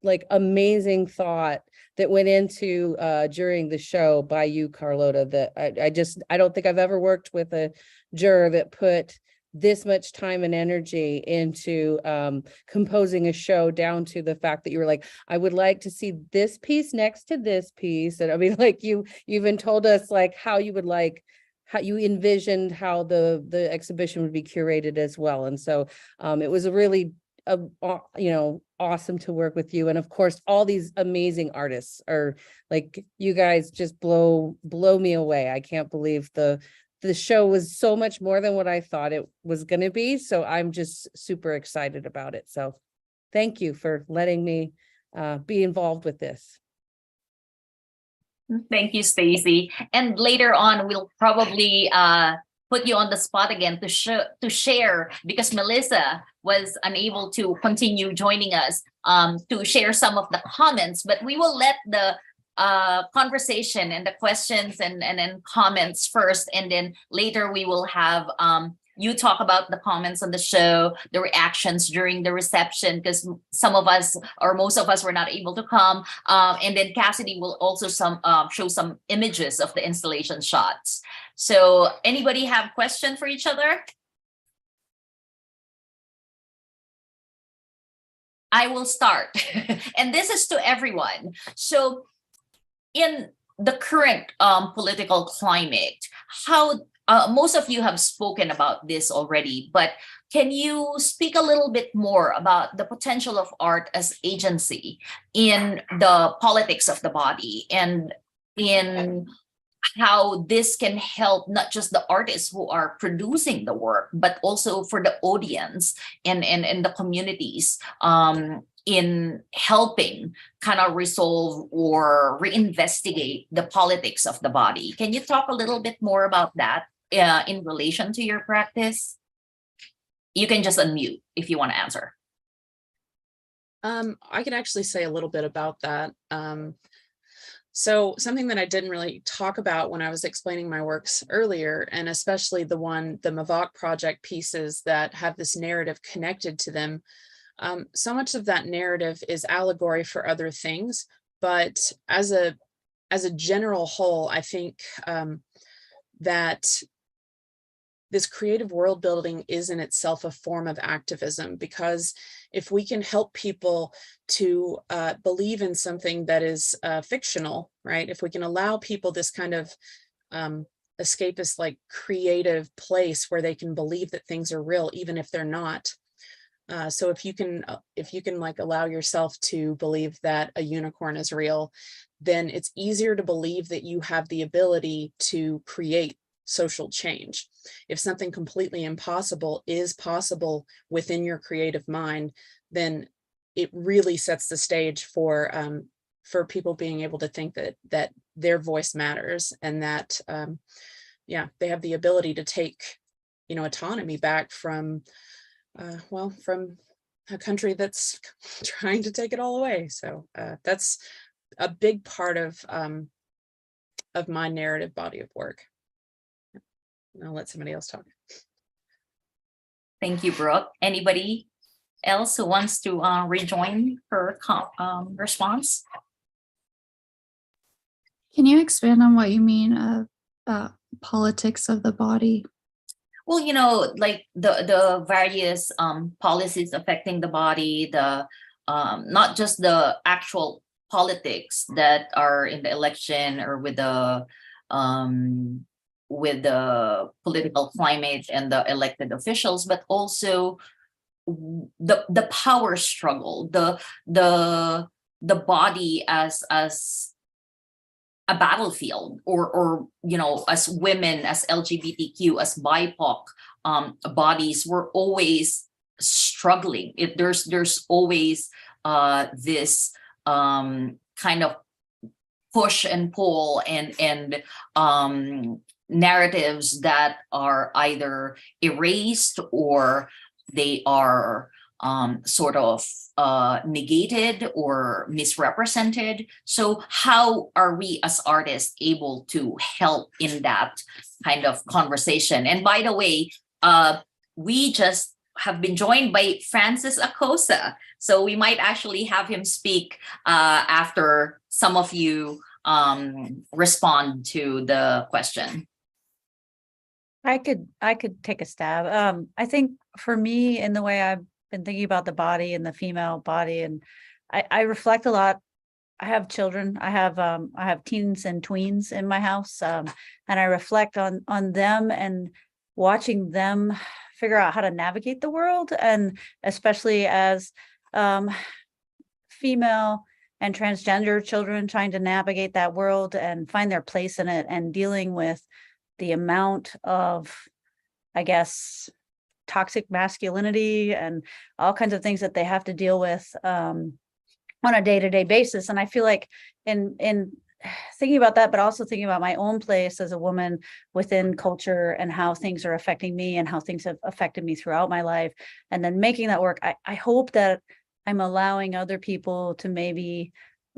Speaker 10: like amazing thought that went into during the show by you, Karlota, that I don't think I've ever worked with a juror that put this much time and energy into composing a show, down to the fact that you were like, I would like to see this piece next to this piece. And I mean, like you even told us like how you would like, how you envisioned how the exhibition would be curated as well. And so it was a really you know, awesome to work with you. And of course, all these amazing artists are like, you guys just blow me away. I can't believe the show was so much more than what I thought it was going to be. So I'm just super excited about it. So thank you for letting me be involved with this.
Speaker 1: Thank you, Stacy. And later on, we'll probably put you on the spot again to share, because Melissa was unable to continue joining us to share some of the comments, but we will let the conversation and the questions and comments first, and then later we will have you talk about the comments on the show, the reactions during the reception, because some of us or most of us were not able to come, and then Cassidy will also show some images of the installation shots. So anybody have question for each other? I will start. And this is to everyone. So in the current political climate, how most of you have spoken about this already, but can you speak a little bit more about the potential of art as agency in the politics of the body, and in how this can help not just the artists who are producing the work, but also for the audience and the communities in helping kind of resolve or reinvestigate the politics of the body? Can you talk a little bit more about that in relation to your practice? You can just unmute if you want to answer.
Speaker 2: I can actually say a little bit about that. So something that I didn't really talk about when I was explaining my works earlier, and especially the Mavok project pieces that have this narrative connected to them, so much of that narrative is allegory for other things, but as a general whole, I think that this creative world building is in itself a form of activism, because if we can help people to believe in something that is fictional, right? If we can allow people this kind of escapist, like creative place where they can believe that things are real, even if they're not. So if you can like allow yourself to believe that a unicorn is real, then it's easier to believe that you have the ability to create social change. If something completely impossible is possible within your creative mind, then it really sets the stage for people being able to think that their voice matters, and that they have the ability to take autonomy back from from a country that's trying to take it all away. So that's a big part of my narrative body of work. I'll let somebody else talk.
Speaker 1: Thank you, Brooke. Anybody else who wants to rejoin her response?
Speaker 9: Can you expand on what you mean about politics of the body?
Speaker 1: Well, like the various policies affecting the body, the not just the actual politics that are in the election or with the political climate and the elected officials, but also the power struggle, the body as a battlefield, or as women, as LGBTQ, as BIPOC bodies, we're always struggling. There's always this kind of push and pull and narratives that are either erased or they are sort of negated or misrepresented. So how are we as artists able to help in that kind of conversation? And by the way, we just have been joined by Francis Akosah. So we might actually have him speak after some of you respond to the question.
Speaker 7: I could take a stab. I think for me, in the way I've been thinking about the body and the female body, and I reflect a lot. I have children. I have teens and tweens in my house, and I reflect on them and watching them figure out how to navigate the world, and especially as female and transgender children trying to navigate that world and find their place in it, and dealing with the amount of, I guess, toxic masculinity and all kinds of things that they have to deal with on a day-to-day basis. And I feel like in thinking about that, but also thinking about my own place as a woman within culture and how things are affecting me and how things have affected me throughout my life, and then making that work, I hope that I'm allowing other people to maybe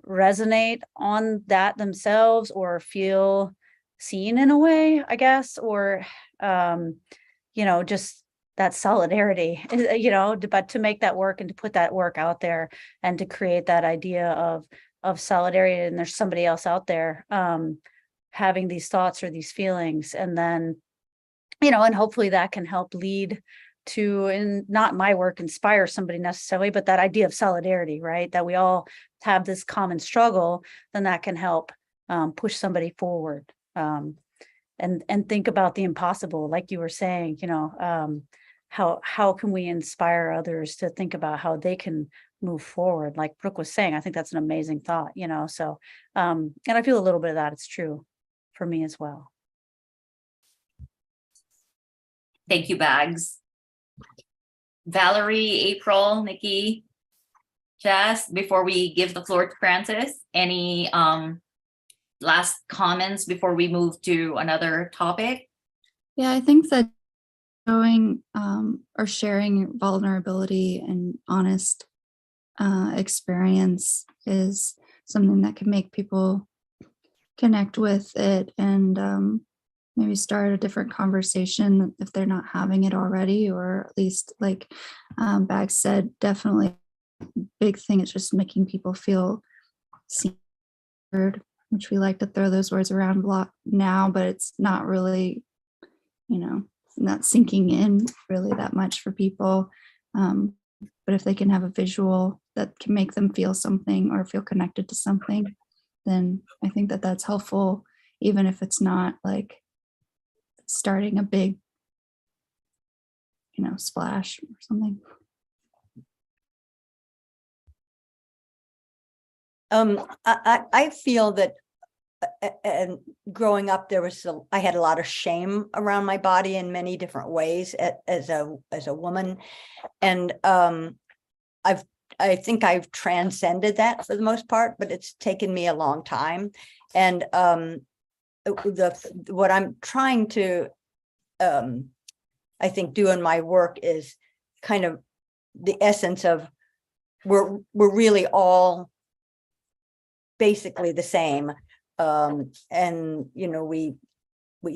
Speaker 7: resonate on that themselves, or feel seen in a way, I guess, or just that solidarity, but to make that work and to put that work out there and to create that idea of solidarity, and there's somebody else out there having these thoughts or these feelings, and then and hopefully that can help lead to, and not my work, inspire somebody necessarily, but that idea of solidarity, right? That we all have this common struggle, then that can help push somebody forward. And think about the impossible, like you were saying, how can we inspire others to think about how they can move forward? Like Brooke was saying, I think that's an amazing thought, so, and I feel a little bit of that. It's true for me as well.
Speaker 1: Thank you, Bags. Valerie, April, Nikki, Jess, before we give the floor to Francis, any last comments before we move to another topic?
Speaker 9: Yeah, I think that showing or sharing vulnerability and honest experience is something that can make people connect with it and maybe start a different conversation if they're not having it already, or at least like Bags said, definitely big thing is just making people feel seen, which we like to throw those words around a lot now, but it's not really, not sinking in really that much for people. But if they can have a visual that can make them feel something or feel connected to something, then I think that that's helpful, even if it's not like starting a big, splash or something.
Speaker 5: I feel that and growing up, I had a lot of shame around my body in many different ways as a woman, and I think I've transcended that for the most part, but it's taken me a long time. And what I'm trying to I think do in my work is kind of the essence of we're really all basically the same, and we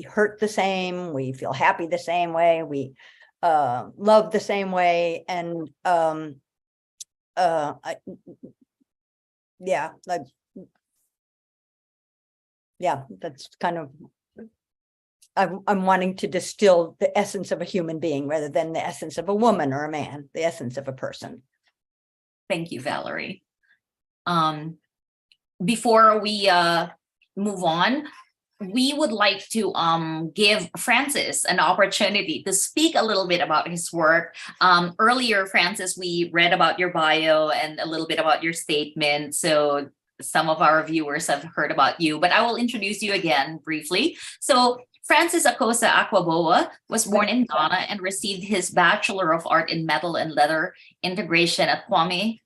Speaker 5: hurt the same, we feel happy the same way, we love the same way, and that's kind of, I'm wanting to distill the essence of a human being rather than the essence of a woman or a man, the essence of a person.
Speaker 1: Thank you, Valerie. Before we move on, we would like to give Francis an opportunity to speak a little bit about his work. Earlier, Francis, we read about your bio and a little bit about your statement. So some of our viewers have heard about you, but I will introduce you again briefly. So Francis Akosah Akwaboah was born in Ghana and received his Bachelor of Art in Metal and Leather Integration at Kwame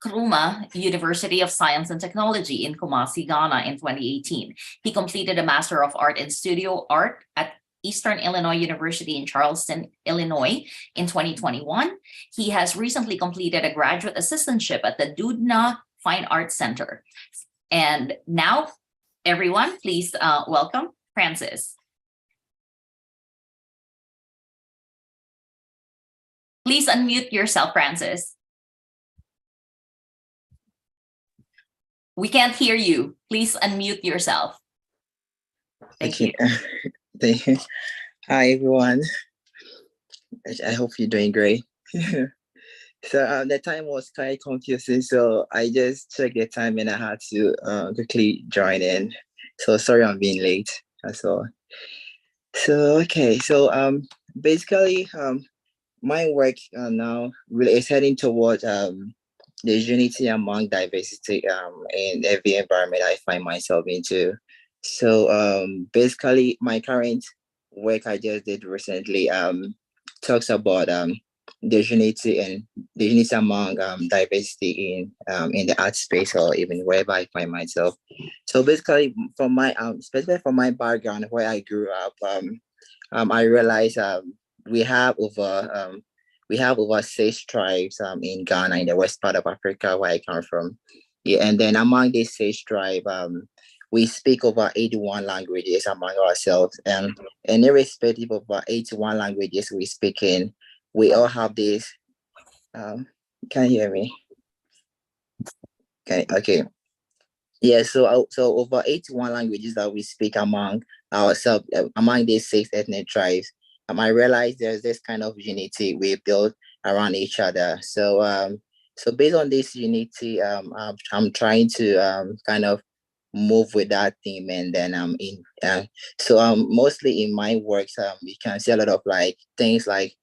Speaker 1: Nkrumah University of Science and Technology in Kumasi, Ghana in 2018. He completed a Master of Art in Studio Art at Eastern Illinois University in Charleston, Illinois in 2021. He has recently completed a graduate assistantship at the Dudna Fine Arts Center. And now, everyone, please welcome Francis. Please unmute yourself, Francis. We can't hear you. Please unmute yourself. Thank you.
Speaker 11: Thank you. Hi, everyone. I hope you're doing great. So the time was quite confusing, so I just checked the time and I had to quickly join in. So sorry I'm being late. That's all. So okay, so basically my work now really is heading toward the unity among diversity in every environment I find myself into. So basically my current work I just did recently talks about the unity among diversity in the art space or even wherever I find myself. So basically from my especially from my background where I grew up, I realized we have over 6 tribes in Ghana, in the west part of Africa where I come from. Yeah, and then among these 6 tribes, we speak over 81 languages among ourselves. And irrespective of 81 languages we speak in, we all have this. Can you hear me? Okay. Yeah, so over 81 languages that we speak among ourselves, among these 6 ethnic tribes. I realized there's this kind of unity we build around each other. So based on this unity, I'm trying to kind of move with that theme, and then mostly in my works, you can see a lot of like things like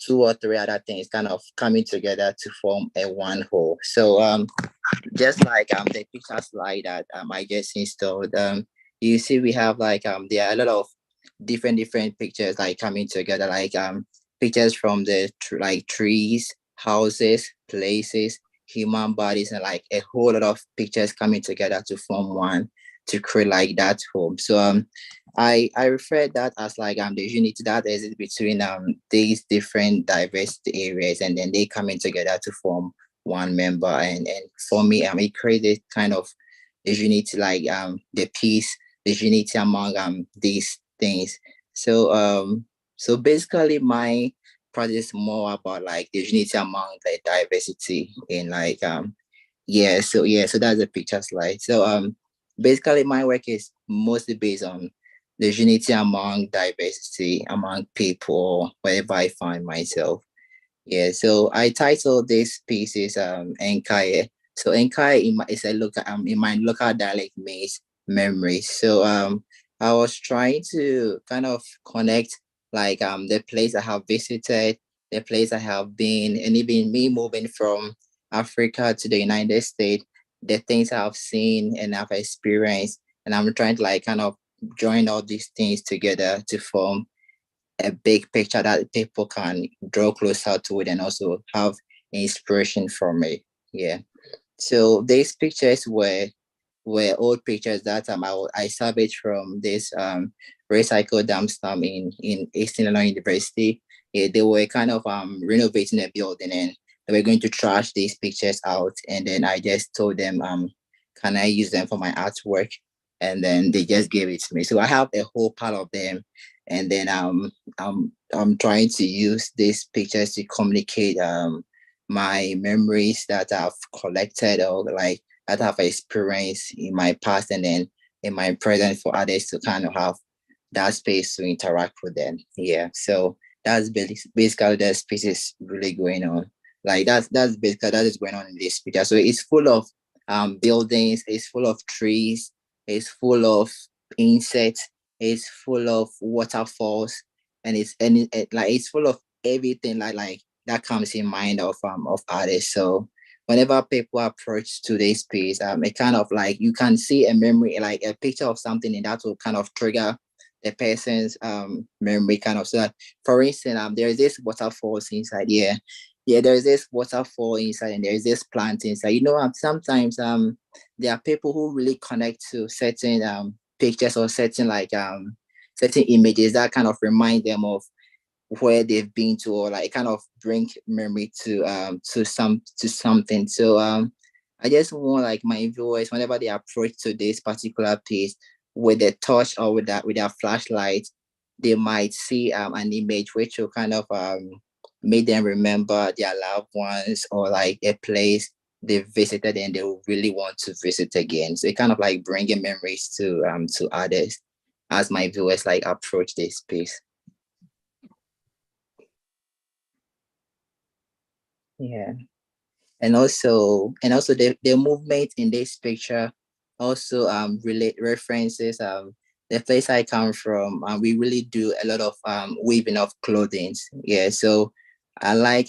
Speaker 11: 2 or 3 other things kind of coming together to form a one whole. So just like the picture slide that I just installed, you see we have like there are a lot of different pictures like coming together, like pictures from the like trees, houses, places, human bodies, and like a whole lot of pictures coming together to form one to create like that home. So I refer that as like the unity that is between these different diverse areas, and then they coming together to form one member. And for me, it created kind of the unity, like the peace, the unity among these things. So basically my project is more about like the unity among the diversity in like so that's a picture slide. So basically my work is mostly based on the unity among diversity among people wherever I find myself. Yeah, so I titled this piece is Enkai. So Enkai is a look in my local dialect means memory. So I was trying to kind of connect like the place I have visited, the place I have been, and even me moving from Africa to the United States, the things I've seen and I've experienced, and I'm trying to like kind of join all these things together to form a big picture that people can draw closer to it and also have inspiration from it. Yeah. So these pictures were old pictures that I salvaged from this recycled dumpster in Eastern Illinois University. Yeah, they were kind of renovating a building, and they were going to trash these pictures out. And then I just told them, can I use them for my artwork? And then they just gave it to me. So I have a whole pile of them. And then I'm trying to use these pictures to communicate my memories that I've collected, or like that I've experienced in my past and then in my present, for others to kind of have that space to interact with them. Yeah. So that's basically the space is really going on. Like that's basically that is going on in this picture. So it's full of buildings, it's full of trees, it's full of insects, it's full of waterfalls, and it's full of everything like that comes in mind of artists. So whenever people approach to this piece, it kind of like you can see a memory, like a picture of something, and that will kind of trigger the person's memory kind of. So that, for instance, there's this waterfalls inside here. Yeah, there's this waterfall inside, and there's this plant inside. Sometimes there are people who really connect to certain pictures or certain certain images that kind of remind them of where they've been to, or like kind of bring memory to something. So I just want like my viewers, whenever they approach to this particular piece with a torch or with their flashlight, they might see an image which will kind of make them remember their loved ones, or like a place they visited and they will really want to visit again. So it kind of like bringing memories to others as my viewers like approach this piece. Yeah. And also the movement in this picture also relate references the place I come from. We really do a lot of weaving of clothing. Yeah, so I like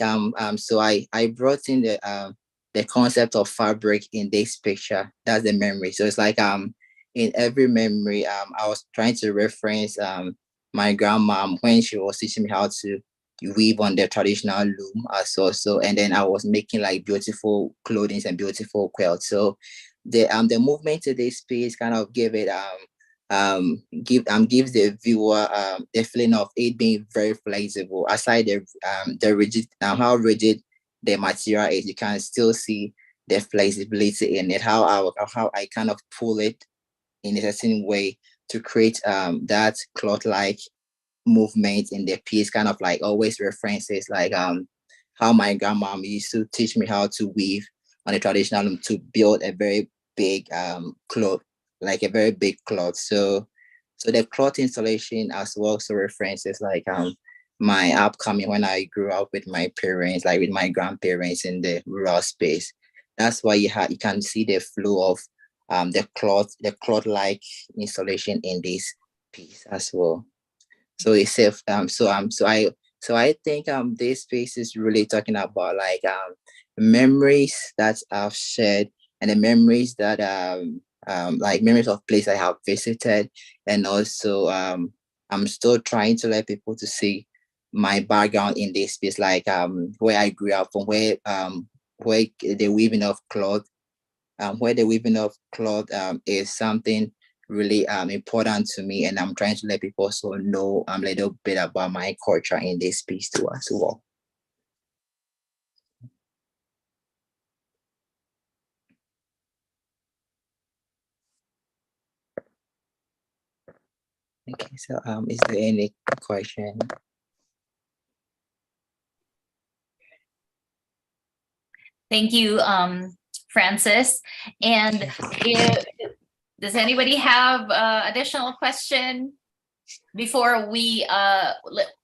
Speaker 11: so I brought in the concept of fabric in this picture. That's the memory. So it's like in every memory I was trying to reference my grandma when she was teaching me how to weave on the traditional loom as also, and then I was making like beautiful clothing and beautiful quilts. So the movement to this piece kind of give it gives the viewer the feeling of it being very flexible. Aside the rigid how rigid the material is, you can still see the flexibility in it. How I kind of pull it in a certain way to create that cloth like movement in the piece, kind of like always references like how my grandma used to teach me how to weave on the traditional loom to build a very big cloth, like a very big cloth. So the cloth installation as well, so references like my upcoming when I grew up with my parents, like with my grandparents in the rural space. That's why you can see the flow of the cloth like installation in this piece as well. So it's safe. So I think this space is really talking about like memories that I've shared and the memories that like memories of place I have visited, and also I'm still trying to let people to see my background in this space, like where I grew up, from where the weaving of cloth, is something really important to me, and I'm trying to let people also know a little bit about my culture in this piece too as well. Okay, so is there any question?
Speaker 1: Thank you, Francis. And does anybody have additional question before we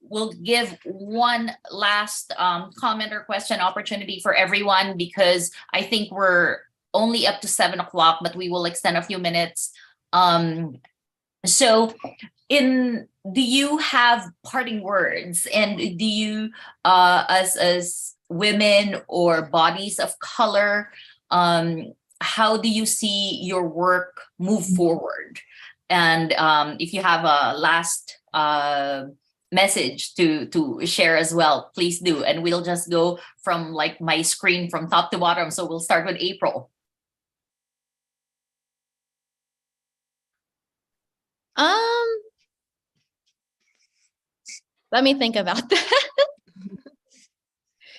Speaker 1: will give one last comment or question opportunity for everyone, because I think we're only up to 7 o'clock, but we will extend a few minutes. So do you have parting words, and do you as women or bodies of color, how do you see your work move forward? And if you have a last message to share as well, please do. And we'll just go from like my screen from top to bottom. So we'll start with April.
Speaker 6: Let me think about that.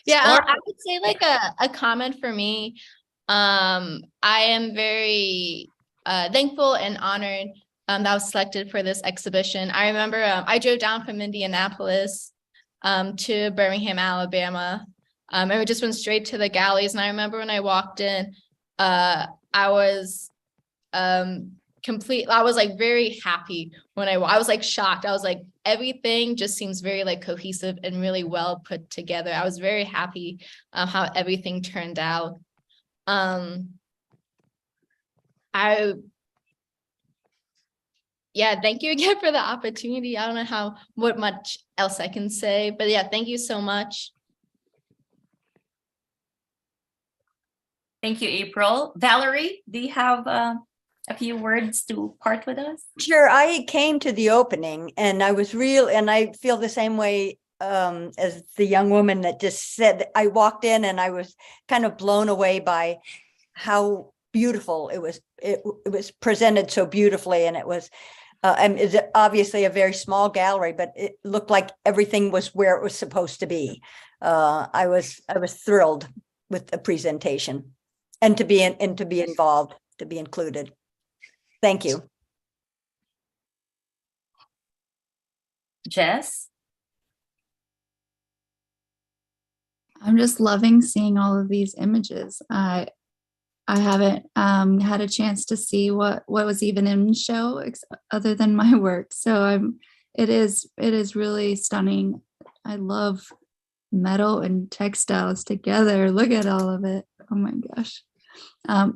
Speaker 6: Yeah, I would say like a comment for me. I am very thankful and honored that I was selected for this exhibition. I remember I drove down from Indianapolis to Birmingham, Alabama, and we just went straight to the galleys. And I remember when I walked in, I was I was like very happy when I was like shocked. I was like, everything just seems very like cohesive and really well put together. I was very happy how everything turned out. Yeah, thank you again for the opportunity. I don't know what much else I can say, but yeah, thank you so much.
Speaker 1: Thank you, April. Valerie, do you have a few words to part with us?
Speaker 5: Sure. I came to the opening and I was and I feel the same way as the young woman that just said. I walked in and I was kind of blown away by how beautiful it was. It was presented so beautifully, and it was it's obviously a very small gallery, but it looked like everything was where it was supposed to be. I was thrilled with the presentation, and to be involved, to be included. Thank you.
Speaker 1: Jess?
Speaker 9: I'm just loving seeing all of these images. I haven't had a chance to see what was even in the show other than my work. So it is really stunning. I love metal and textiles together. Look at all of it. Oh my gosh.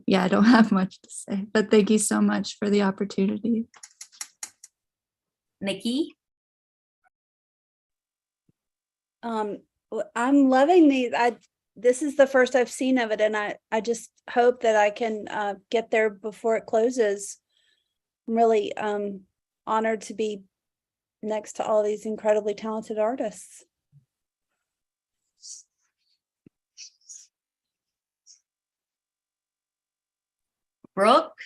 Speaker 9: Yeah, I don't have much to say, but thank you so much for the opportunity.
Speaker 1: Nikii?
Speaker 8: I'm loving these. This is the first I've seen of it, and I just hope that I can get there before it closes. I'm really honored to be next to all these incredibly talented artists.
Speaker 1: Brooke?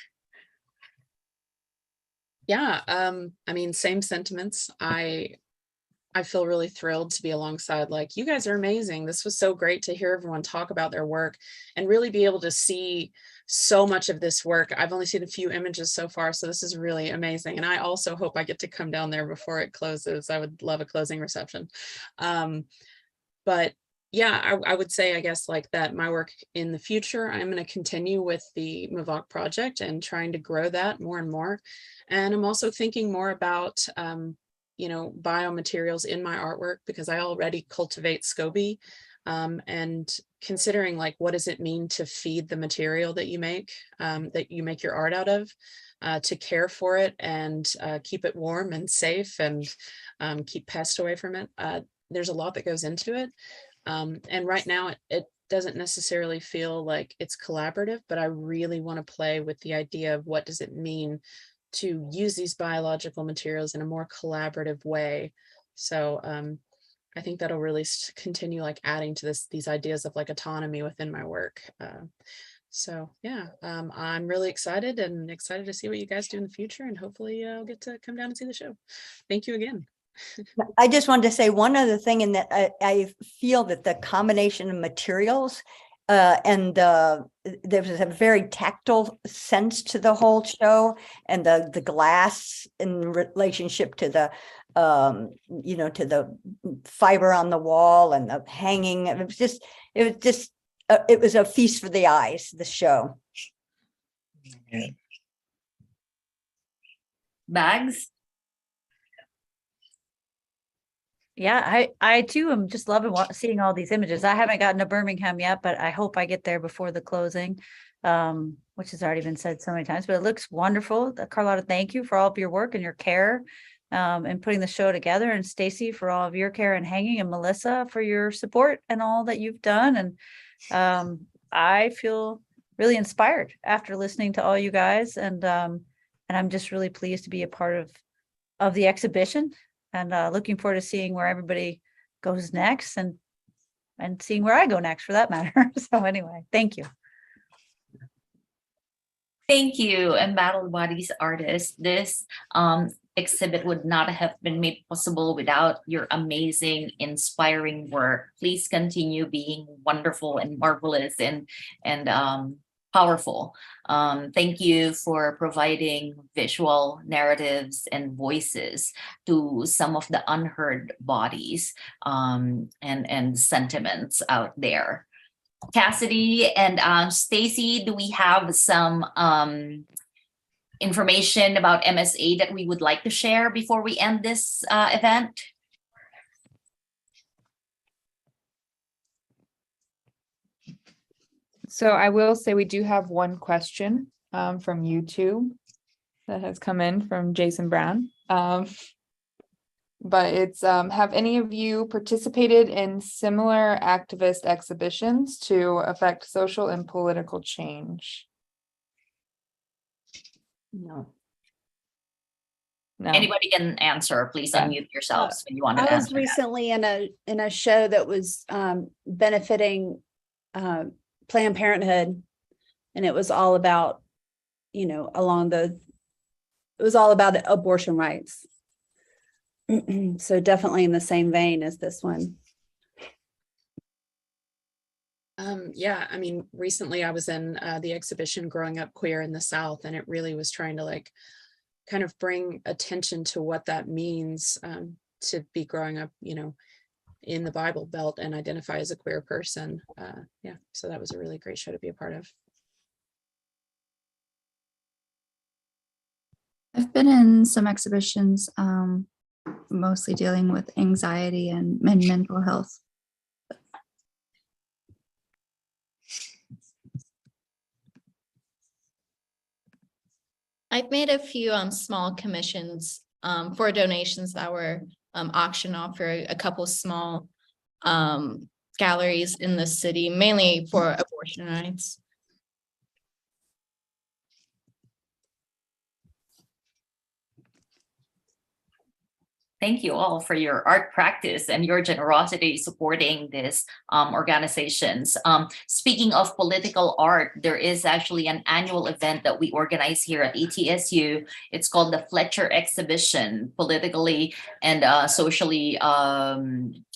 Speaker 2: Yeah, I mean, same sentiments. I feel really thrilled to be alongside, like, you guys are amazing. This was so great to hear everyone talk about their work and really be able to see so much of this work. I've only seen a few images so far, so this is really amazing. And I also hope I get to come down there before it closes. I would love a closing reception. But yeah, I would say, I guess, like that my work in the future, I'm going to continue with the MVOC project and trying to grow that more and more. And I'm also thinking more about biomaterials in my artwork because I already cultivate SCOBY, and considering like, what does it mean to feed the material that you make your art out of, to care for it and keep it warm and safe and keep pests away from it. There's a lot that goes into it. And right now it doesn't necessarily feel like it's collaborative, but I really want to play with the idea of what does it mean to use these biological materials in a more collaborative way. So I think that'll really continue like adding to these ideas of like autonomy within my work. So yeah, I'm really excited to see what you guys do in the future, and hopefully I'll get to come down and see the show. Thank you again.
Speaker 5: I just wanted to say one other thing, in that I feel that the combination of materials and there was a very tactile sense to the whole show, and the glass in relationship to the to the fiber on the wall and the hanging. It was a feast for the eyes, the show.
Speaker 1: Bags?
Speaker 7: Yeah, I too am just loving seeing all these images. I haven't gotten to Birmingham yet, but I hope I get there before the closing, which has already been said so many times, but it looks wonderful. Karlota, thank you for all of your work and your care and putting the show together, and Stacy for all of your care and hanging, and Melissa for your support and all that you've done. And I feel really inspired after listening to all you guys, and I'm just really pleased to be a part of the exhibition, and looking forward to seeing where everybody goes next, and seeing where I go next for that matter. So anyway, thank you.
Speaker 1: Thank you, Embattled Bodies artists. This exhibit would not have been made possible without your amazing, inspiring work. Please continue being wonderful and marvelous and powerful. Thank you for providing visual narratives and voices to some of the unheard bodies and sentiments out there. Cassidy and Stacy, do we have some information about MSA that we would like to share before we end this event?
Speaker 4: So I will say we do have one question from YouTube that has come in from Jason Brown. But it's, have any of you participated in similar activist exhibitions to affect social and political change?
Speaker 5: No.
Speaker 4: No.
Speaker 1: Anybody can answer. Please unmute yourselves when you want to
Speaker 8: I was
Speaker 1: answer.
Speaker 8: recently in a show that was benefiting Planned Parenthood, and it was all about, it was all about abortion rights. So definitely in the same vein as this one.
Speaker 2: Yeah, I mean, recently I was in the exhibition Growing Up Queer in the South, and it really was trying to kind of bring attention to what that means to be growing up, in the Bible Belt and identify as a queer person. Yeah, so that was a really great show to be a part of.
Speaker 9: I've been in some exhibitions, mostly dealing with anxiety and mental health.
Speaker 6: I've made a few small commissions for donations that were auctioned off for a couple small galleries in the city, mainly for abortion rights.
Speaker 1: Thank you all for your art practice and your generosity supporting these organizations. Speaking of political art, there is actually an annual event that we organize here at ETSU. It's called the Fletcher Exhibition, politically and socially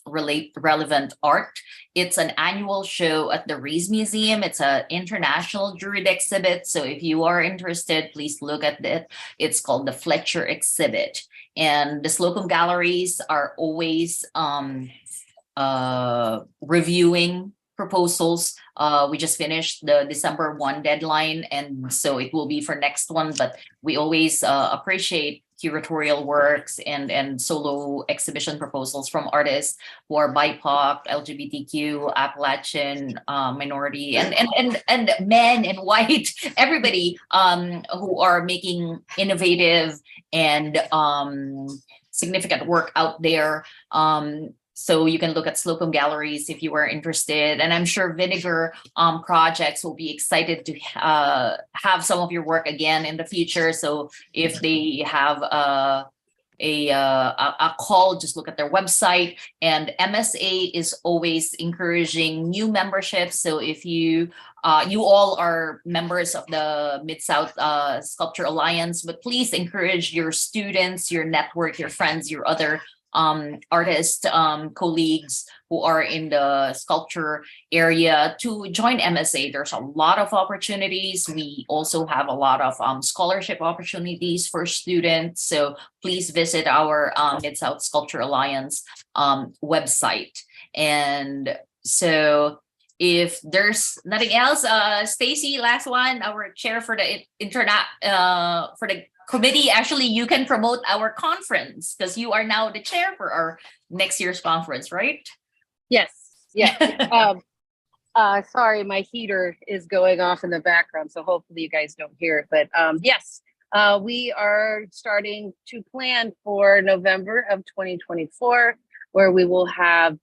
Speaker 1: relevant art. It's an annual show at the Rees Museum. It's an international juried exhibit. So if you are interested, please look at it. It's called the Fletcher Exhibit. And the Slocum galleries are always reviewing proposals. We just finished the December 1 deadline, and so it will be for next one. But we always appreciate curatorial works and solo exhibition proposals from artists who are BIPOC, LGBTQ, Appalachian, minority, and men and white, everybody who are making innovative and significant work out there. So you can look at Slocum Galleries if you are interested. And I'm sure Vinegar projects will be excited to have some of your work again in the future. So if they have a call, just look at their website. And MSA is always encouraging new memberships. So if you all are members of the Mid-South Sculpture Alliance, but please encourage your students, your network, your friends, your other artists, colleagues who are in the sculpture area to join MSA. There's a lot of opportunities. We also have a lot of scholarship opportunities for students. So please visit our Mid-South Sculpture Alliance website. And so if there's nothing else, Stacy, last one, our chair for the for the committee. Actually, you can promote our conference because you are now the chair for our next year's conference, right?
Speaker 10: Yes. Sorry, my heater is going off in the background, so hopefully you guys don't hear it. But yes, we are starting to plan for November of 2024, where we will have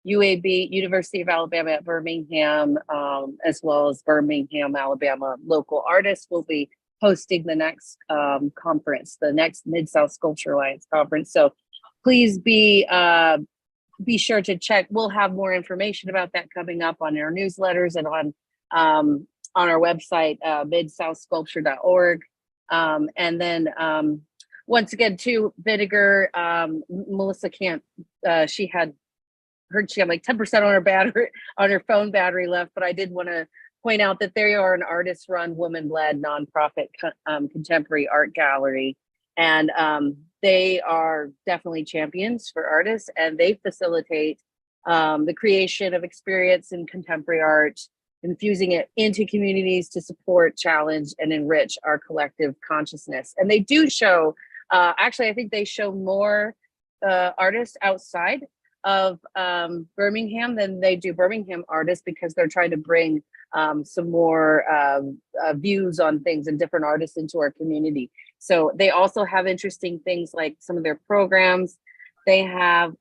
Speaker 10: UAB, University of Alabama at Birmingham, as well as Birmingham, Alabama local artists will be hosting the next conference, the next Mid-South Sculpture Alliance conference. So please be sure to check. We'll have more information about that coming up on our newsletters and on our website, midsouthsculpture.org. And then once again, too, Vinegar, Melissa can't, she had like 10% on her battery, on her phone battery left, but I did want to point out that they are an artist-run, woman-led, nonprofit contemporary art gallery, and they are definitely champions for artists, and they facilitate the creation of experience in contemporary art, infusing it into communities to support, challenge, and enrich our collective consciousness. And they do show, actually, I think they show more artists outside of Birmingham than they do Birmingham artists, because they're trying to bring some more views on things and different artists into our community. So they also have interesting things like some of their programs. They have,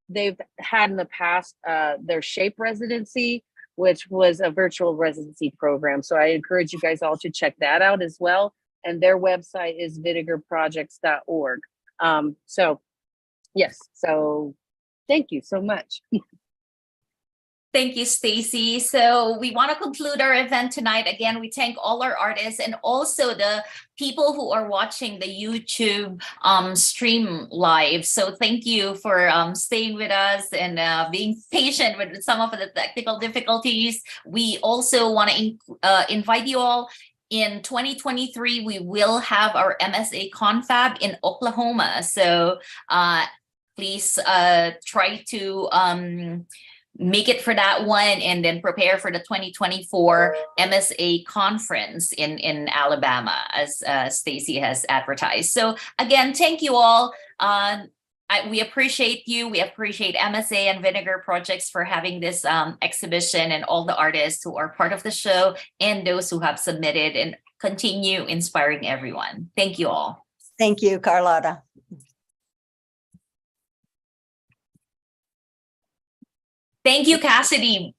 Speaker 10: they've had in the past their SHAPE residency, which was a virtual residency program. So I encourage you guys all to check that out as well. And their website is vinegarprojects.org. So yes, so thank you so much.
Speaker 1: Thank you, Stacy. So we want to conclude our event tonight. Again, we thank all our artists and also the people who are watching the YouTube stream live. So thank you for staying with us and being patient with some of the technical difficulties. We also want to invite you all. In 2023, we will have our MSA Confab in Oklahoma. So please try to make it for that one, and then prepare for the 2024 MSA conference in Alabama, as Stacy has advertised. So again, thank you all. We appreciate you. We appreciate MSA and Vinegar Projects for having this exhibition, and all the artists who are part of the show and those who have submitted, and continue inspiring everyone. Thank you all.
Speaker 5: Thank you, Karlota.
Speaker 1: Thank you, Cassidy.